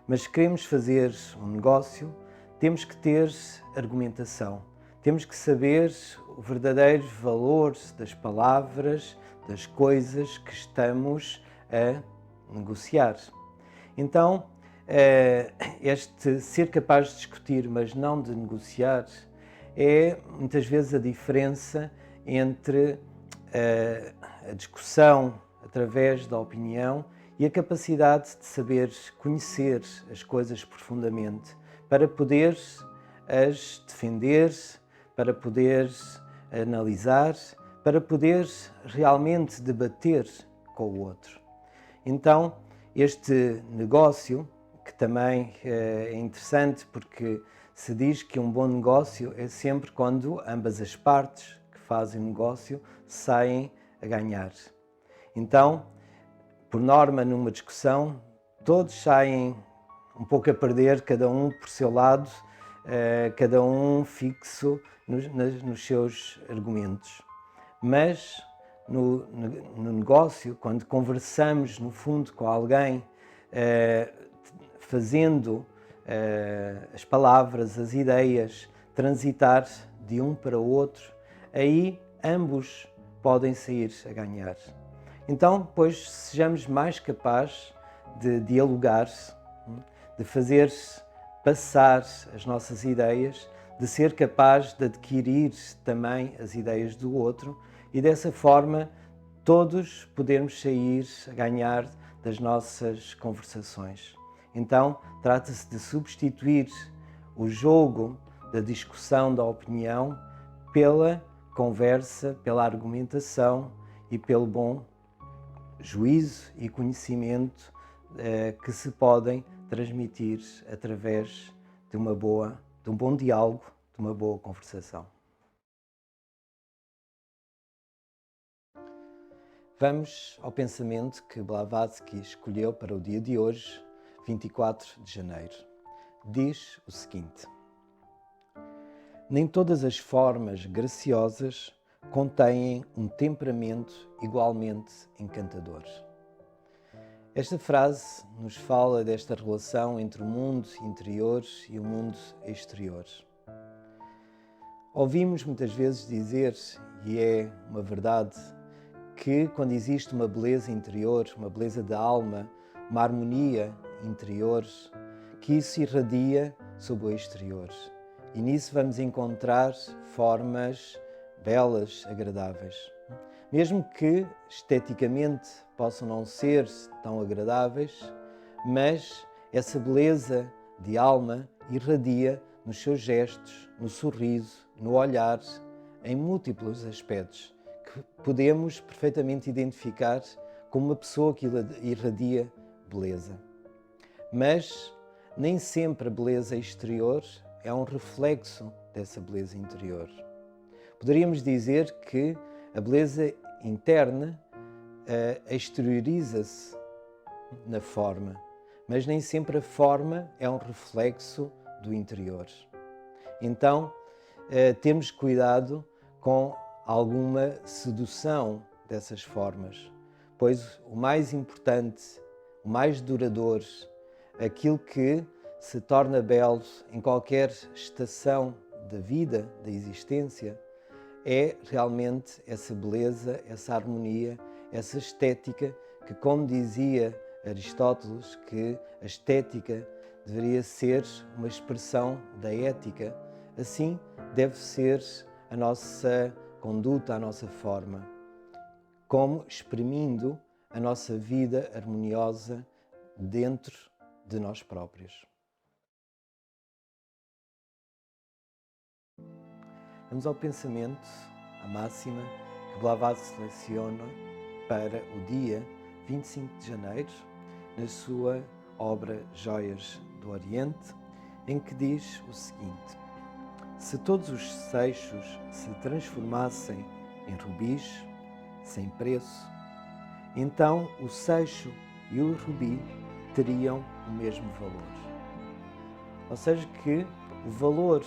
Mas se queremos fazer um negócio, temos que ter argumentação, temos que saber o verdadeiro valor das palavras, das coisas que estamos a negociar. Então, este ser capaz de discutir, mas não de negociar, é muitas vezes a diferença entre a discussão através da opinião e a capacidade de saber conhecer as coisas profundamente para poder as defender, para poder analisar, para poder realmente debater com o outro. Então, este negócio, que também é interessante porque se diz que um bom negócio é sempre quando ambas as partes que fazem o negócio saem a ganhar. Então, por norma, numa discussão, todos saem um pouco a perder, cada um por seu lado, cada um fixo nos seus argumentos. Mas no negócio, quando conversamos no fundo com alguém, fazendo as palavras, as ideias transitar de um para o outro, aí ambos podem sair a ganhar. Então, pois, sejamos mais capazes de dialogar, de fazer passar as nossas ideias, de ser capaz de adquirir também as ideias do outro e dessa forma todos podermos sair a ganhar das nossas conversações. Então, trata-se de substituir o jogo da discussão, da opinião, pela conversa, pela argumentação e pelo bom juízo e conhecimento que se podem transmitir através de um bom diálogo, de uma boa conversação. Vamos ao pensamento que Blavatsky escolheu para o dia de hoje, 24 de janeiro. Diz o seguinte: nem todas as formas graciosas contêm um temperamento igualmente encantador. Esta frase nos fala desta relação entre o mundo interior e o mundo exterior. Ouvimos muitas vezes dizer, e é uma verdade, que quando existe uma beleza interior, uma beleza da alma, uma harmonia interior, que isso irradia sobre o exterior. E nisso vamos encontrar formas belas, agradáveis. Mesmo que esteticamente possam não ser tão agradáveis, mas essa beleza de alma irradia nos seus gestos, no sorriso, no olhar, em múltiplos aspectos, que podemos perfeitamente identificar como uma pessoa que irradia beleza. Mas nem sempre a beleza exterior é um reflexo dessa beleza interior. Poderíamos dizer que a beleza interna exterioriza-se na forma, mas nem sempre a forma é um reflexo do interior. Então, temos cuidado com alguma sedução dessas formas, pois o mais importante, o mais duradouro, aquilo que se torna belo em qualquer estação da vida, da existência, é realmente essa beleza, essa harmonia, essa estética que, como dizia Aristóteles, que a estética deveria ser uma expressão da ética, assim deve ser a nossa conduta, a nossa forma, como exprimindo a nossa vida harmoniosa dentro de nós próprios. Vamos ao pensamento, à máxima, que Blavatsky seleciona para o dia 25 de janeiro, na sua obra Joias do Oriente, em que diz o seguinte: se todos os seixos se transformassem em rubis, sem preço, então o seixo e o rubi teriam o mesmo valor. Ou seja, que o valor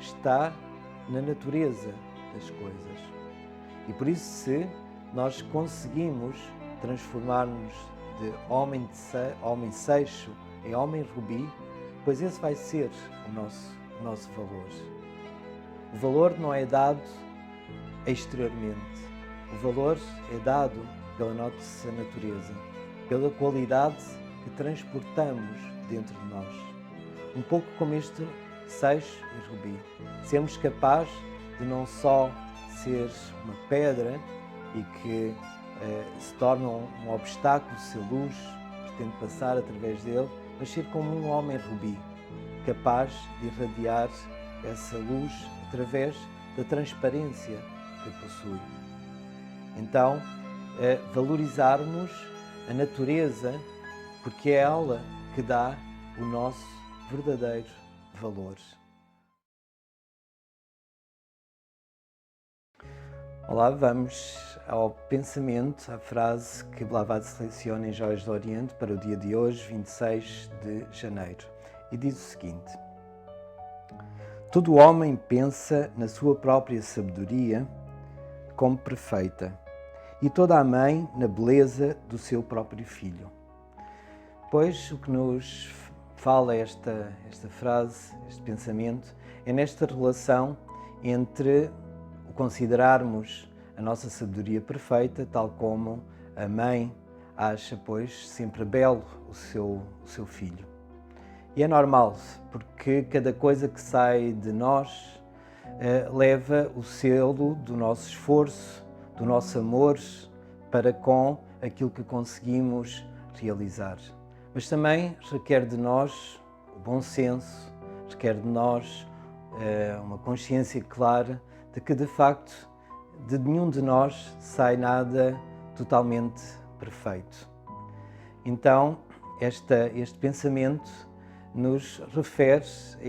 está na natureza das coisas. E por isso, se nós conseguimos transformar-nos de homem seixo em homem rubi, pois esse vai ser o nosso valor. O valor não é dado exteriormente. O valor é dado pela nossa natureza, pela qualidade que transportamos dentro de nós. Um pouco como este seixo e rubi. Sermos capazes de não só ser uma pedra e que se torna um obstáculo se a luz pretende passar através dele, mas ser como um homem rubi, capaz de irradiar essa luz através da transparência que possui. Então, valorizarmos a natureza, porque é ela que dá o nosso verdadeiro valor. Olá, vamos ao pensamento, à frase que Blavatsky seleciona em Joias do Oriente para o dia de hoje, 26 de janeiro. E diz o seguinte: todo homem pensa na sua própria sabedoria como perfeita, e toda a mãe na beleza do seu próprio filho. Pois o que nos fala esta frase, este pensamento, é nesta relação entre o considerarmos a nossa sabedoria perfeita, tal como a mãe acha, pois, sempre belo o seu filho. E é normal, porque cada coisa que sai de nós leva o selo do nosso esforço, do nosso amor para com aquilo que conseguimos realizar. Mas também requer de nós o bom senso, requer de nós uma consciência clara de que, de facto, de nenhum de nós sai nada totalmente perfeito. Então, este pensamento nos refere a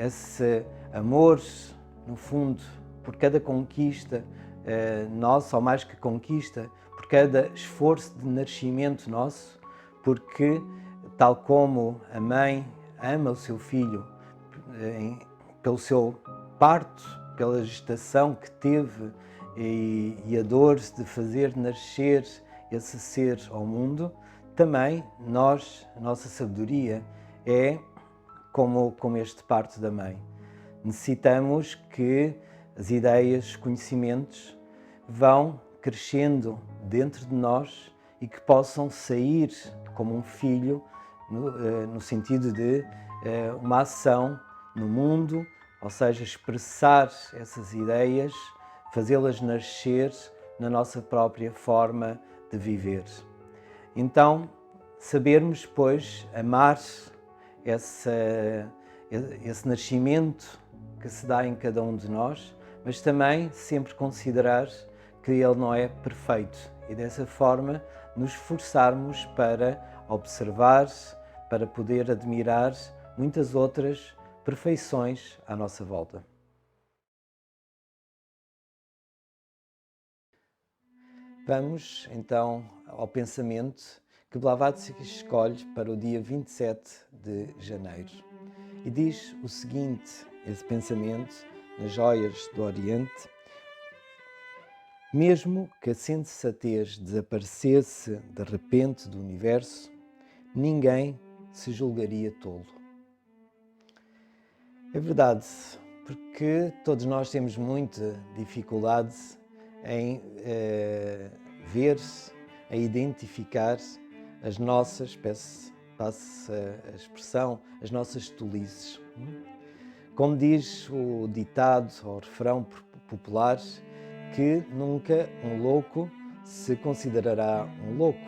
esse amor, no fundo, por cada conquista nossa, ou mais que conquista, por cada esforço de nascimento nosso, porque, tal como a mãe ama o seu filho pelo seu parto, pela gestação que teve e a dor de fazer nascer esse ser ao mundo, também a nossa sabedoria é como este parto da mãe. Necessitamos que as ideias, os conhecimentos vão crescendo dentro de nós e que possam sair como um filho, no sentido de uma ação no mundo, ou seja, expressar essas ideias, fazê-las nascer na nossa própria forma de viver. Então, sabermos, pois, amar esse nascimento que se dá em cada um de nós, mas também sempre considerar que ele não é perfeito e dessa forma nos esforçarmos para observar, para poder admirar muitas outras perfeições à nossa volta. Vamos então ao pensamento que Blavatsky escolhe para o dia 27 de janeiro. E diz o seguinte, esse pensamento, nas Joias do Oriente: mesmo que a sensatez desaparecesse de repente do universo, ninguém se julgaria tolo. É verdade, porque todos nós temos muita dificuldade em ver, em identificar as nossas, passe a expressão, as nossas tolices. Como diz o ditado ou refrão popular, que nunca um louco se considerará um louco.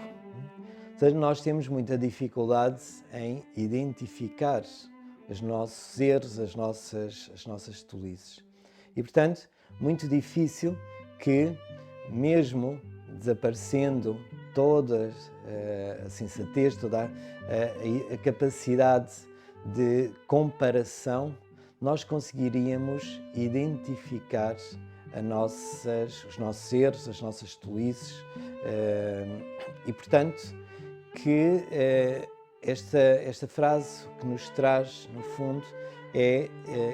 Ou seja, nós temos muita dificuldade em identificar os nossos erros, as nossas tolices. E, portanto, muito difícil que, mesmo desaparecendo toda a sensatez, toda a capacidade de comparação, nós conseguiríamos identificar os nossos erros, as nossas tolices e, portanto, que esta frase que nos traz, no fundo, é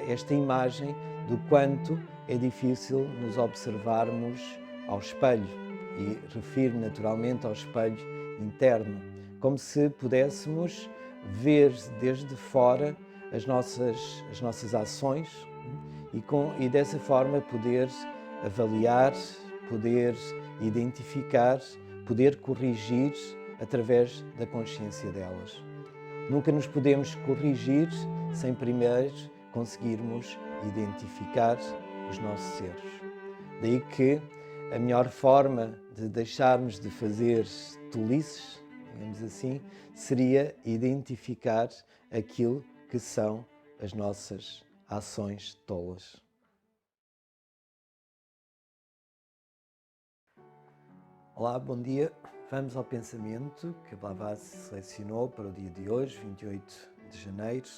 esta imagem do quanto é difícil nos observarmos ao espelho, e refiro naturalmente ao espelho interno, como se pudéssemos ver desde fora as nossas ações e dessa forma poder avaliar, poder identificar, poder corrigir através da consciência delas. Nunca nos podemos corrigir sem primeiro conseguirmos identificar os nossos erros. Daí que a melhor forma de deixarmos de fazer tolices, digamos assim, seria identificar aquilo que são as nossas ações tolas. Olá, bom dia. Vamos ao pensamento que Blavatsky selecionou para o dia de hoje, 28 de janeiro,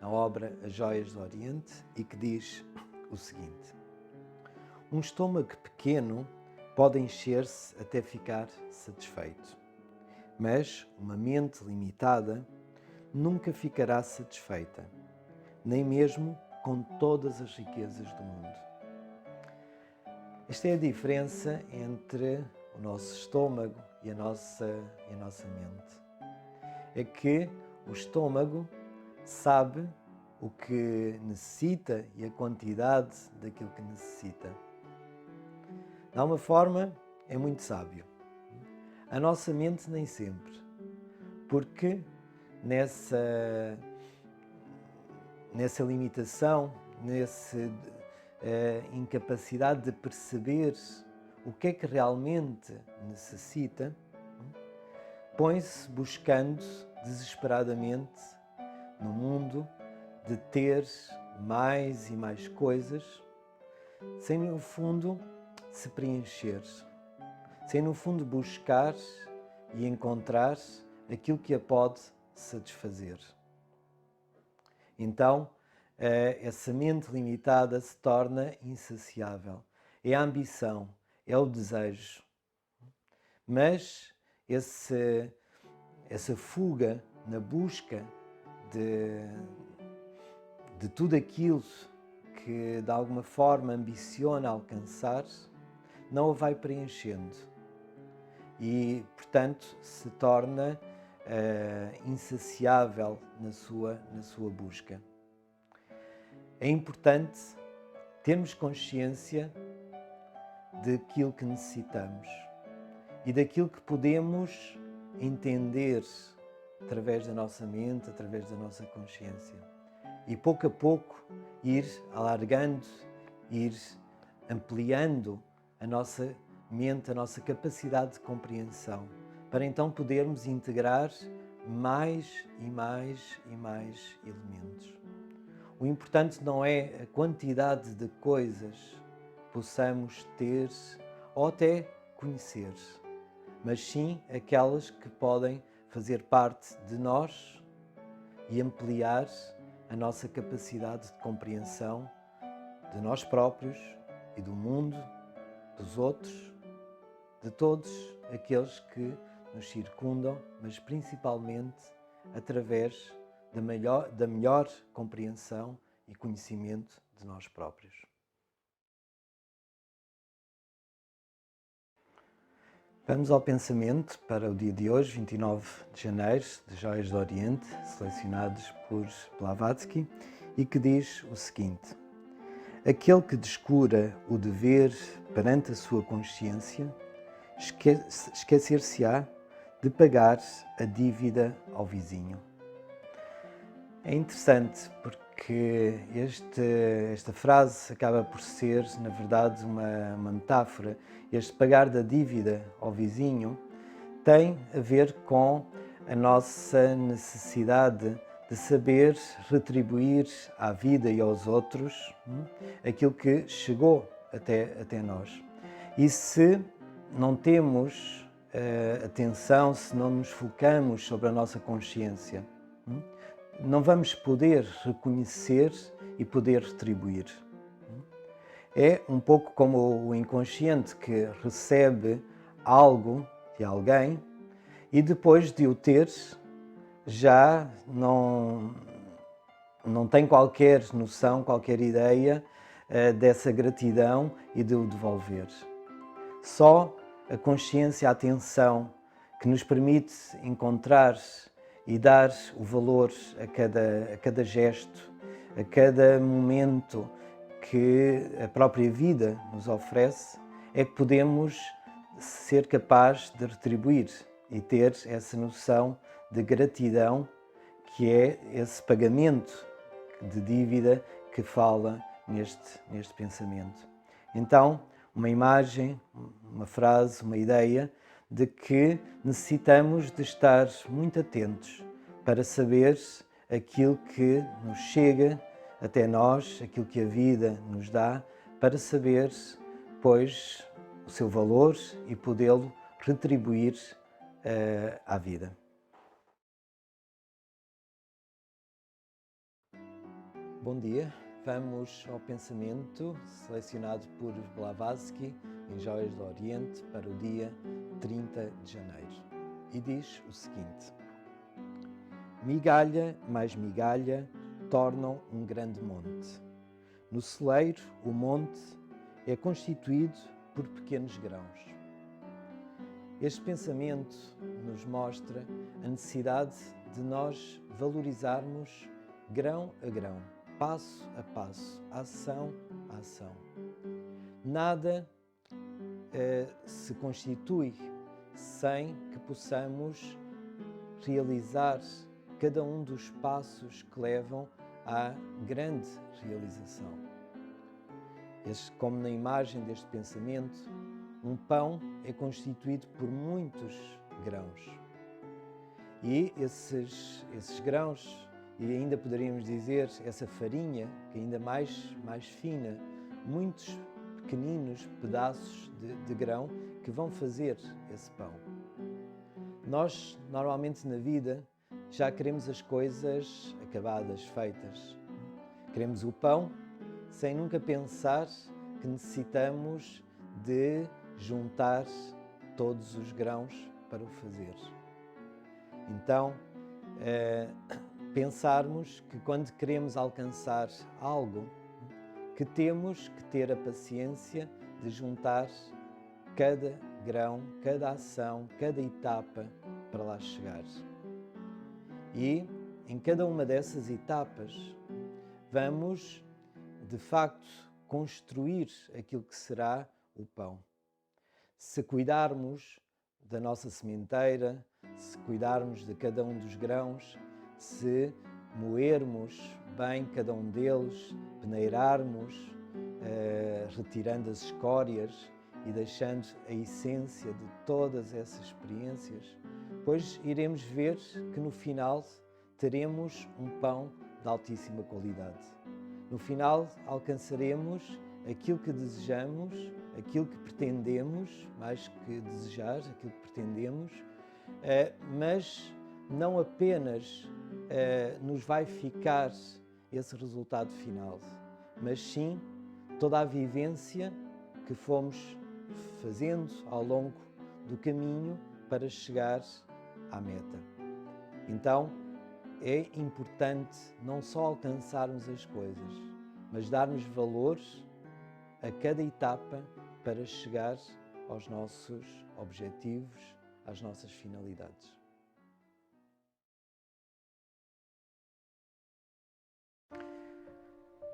na obra As Joias do Oriente, e que diz o seguinte: um estômago pequeno pode encher-se até ficar satisfeito, mas uma mente limitada nunca ficará satisfeita, nem mesmo com todas as riquezas do mundo. Esta é a diferença entre o nosso estômago e a nossa mente. É que o estômago sabe o que necessita e a quantidade daquilo que necessita. De alguma forma, é muito sábio. A nossa mente nem sempre, porque nessa limitação, nessa incapacidade de perceber o que é que realmente necessita, põe-se buscando desesperadamente no mundo de ter mais e mais coisas, sem no fundo se preencher, sem no fundo buscar e encontrar aquilo que a pode satisfazer. Então, essa mente limitada se torna insaciável. É a ambição, é o desejo. Mas essa fuga na busca de tudo aquilo que de alguma forma ambiciona alcançar, não a vai preenchendo. E, portanto, se torna insaciável na sua busca. É importante termos consciência daquilo que necessitamos e daquilo que podemos entender através da nossa mente, através da nossa consciência. E pouco a pouco ir alargando, ir ampliando a nossa mente, a nossa capacidade de compreensão, para então podermos integrar mais e mais e mais elementos. O importante não é a quantidade de coisas que possamos ter ou até conhecer, mas sim aquelas que podem fazer parte de nós e ampliar a nossa capacidade de compreensão de nós próprios e do mundo, dos outros, de todos aqueles que nos circundam, mas principalmente através da melhor compreensão e conhecimento de nós próprios. Vamos ao pensamento para o dia de hoje, 29 de janeiro, de Joias do Oriente, selecionados por Blavatsky, e que diz o seguinte: aquele que descura o dever perante a sua consciência, esquecer-se-á de pagar a dívida ao vizinho. É interessante porque esta frase acaba por ser, na verdade, uma metáfora. Este pagar da dívida ao vizinho tem a ver com a nossa necessidade de saber retribuir à vida e aos outros aquilo que chegou até nós. E se não temos atenção, se não nos focamos sobre a nossa consciência, não vamos poder reconhecer e poder retribuir. É um pouco como o inconsciente que recebe algo de alguém e depois de o ter já não tem qualquer noção, qualquer ideia dessa gratidão e de o devolver. Só a consciência, a atenção que nos permite encontrar e dar o valor a cada gesto, a cada momento que a própria vida nos oferece, é que podemos ser capazes de retribuir e ter essa noção de gratidão, que é esse pagamento de dívida que fala neste pensamento. Então, uma imagem, uma frase, uma ideia de que necessitamos de estar muito atentos para saber aquilo que nos chega até nós, aquilo que a vida nos dá, para saber, pois, o seu valor e podê-lo retribuir à vida. Bom dia, vamos ao pensamento selecionado por Blavatsky em Joias do Oriente para o dia 30 de janeiro. E diz o seguinte: migalha mais migalha tornam um grande monte. No celeiro, o monte é constituído por pequenos grãos. Este pensamento nos mostra a necessidade de nós valorizarmos grão a grão, passo a passo, ação a ação. Nada se constitui sem que possamos realizar cada um dos passos que levam à grande realização. Como na imagem deste pensamento, um pão é constituído por muitos grãos. E esses grãos, e ainda poderíamos dizer essa farinha, que é ainda mais fina, muitos pequeninos pedaços de grão que vão fazer esse pão. Nós, normalmente na vida, já queremos as coisas acabadas, feitas. Queremos o pão sem nunca pensar que necessitamos de juntar todos os grãos para o fazer. Então, pensarmos que quando queremos alcançar algo, que temos que ter a paciência de juntar cada grão, cada ação, cada etapa para lá chegar. E em cada uma dessas etapas vamos, de facto, construir aquilo que será o pão. Se cuidarmos da nossa sementeira, se cuidarmos de cada um dos grãos, se moermos bem cada um deles, peneirarmos, retirando as escórias e deixando a essência de todas essas experiências, pois iremos ver que no final teremos um pão de altíssima qualidade. No final alcançaremos aquilo que desejamos, aquilo que pretendemos, mais que desejar, aquilo que pretendemos, mas não apenas nos vai ficar esse resultado final, mas sim toda a vivência que fomos fazendo ao longo do caminho para chegar à meta. Então, é importante não só alcançarmos as coisas, mas darmos valor a cada etapa para chegar aos nossos objetivos, às nossas finalidades.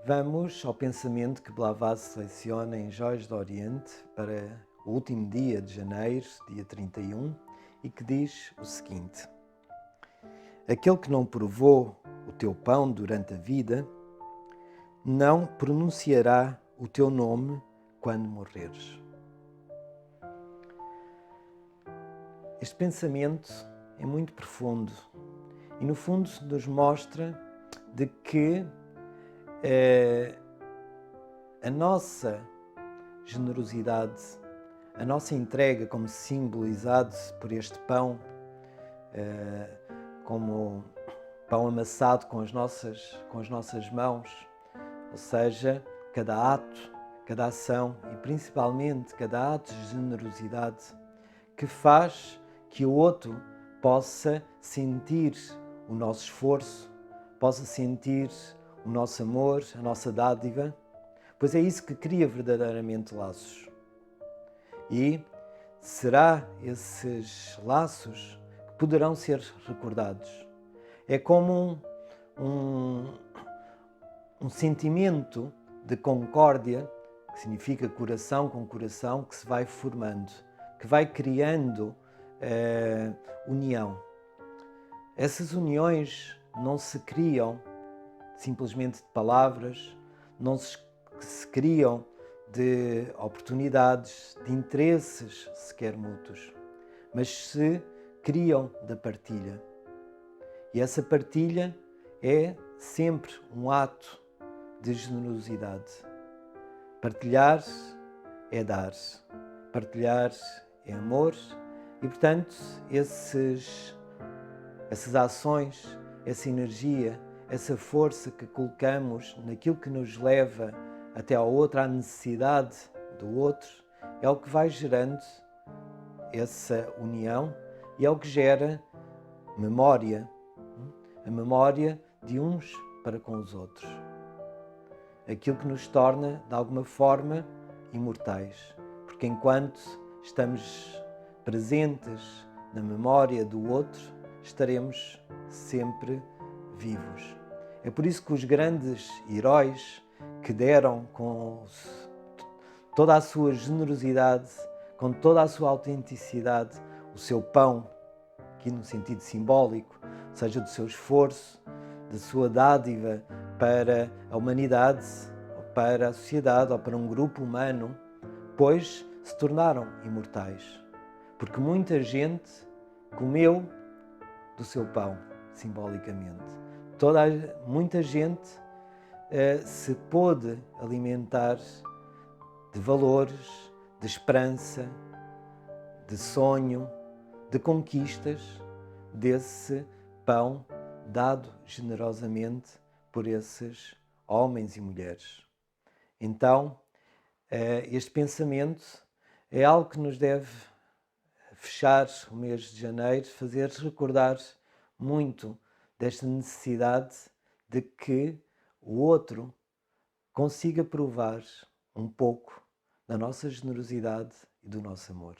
Vamos ao pensamento que Blavatsky seleciona em Joias do Oriente para o último dia de janeiro, dia 31, e que diz o seguinte: aquele que não provou o teu pão durante a vida, não pronunciará o teu nome quando morreres. Este pensamento é muito profundo e, no fundo, nos mostra de que a nossa generosidade, a nossa entrega, como simbolizado por este pão, como pão amassado com as nossas mãos, ou seja, cada ato, cada ação e principalmente cada ato de generosidade que faz que o outro possa sentir o nosso esforço, possa sentir o nosso amor, a nossa dádiva, pois é isso que cria verdadeiramente laços. E será esses laços que poderão ser recordados. É como um sentimento de concórdia, que significa coração com coração, que se vai formando, que vai criando união. Essas uniões não se criam simplesmente de palavras, não se criam de oportunidades, de interesses sequer mútuos, mas se criam da partilha. E essa partilha é sempre um ato de generosidade. Partilhar é dar, partilhar é amor e, portanto, essas ações, essa energia, essa força que colocamos naquilo que nos leva até ao outro, à necessidade do outro, é o que vai gerando essa união e é o que gera memória, a memória de uns para com os outros. Aquilo que nos torna, de alguma forma, imortais, porque enquanto estamos presentes na memória do outro, estaremos sempre vivos. É por isso que os grandes heróis que deram com toda a sua generosidade, com toda a sua autenticidade, o seu pão, aqui no sentido simbólico, seja do seu esforço, da sua dádiva para a humanidade, ou para a sociedade, ou para um grupo humano, pois se tornaram imortais. Porque muita gente comeu do seu pão, simbolicamente. Muita gente se pôde alimentar de valores, de esperança, de sonho, de conquistas desse pão dado generosamente por esses homens e mulheres. Então, este pensamento é algo que nos deve fechar o mês de janeiro, fazer recordar muito desta necessidade de que o outro consiga provar um pouco da nossa generosidade e do nosso amor.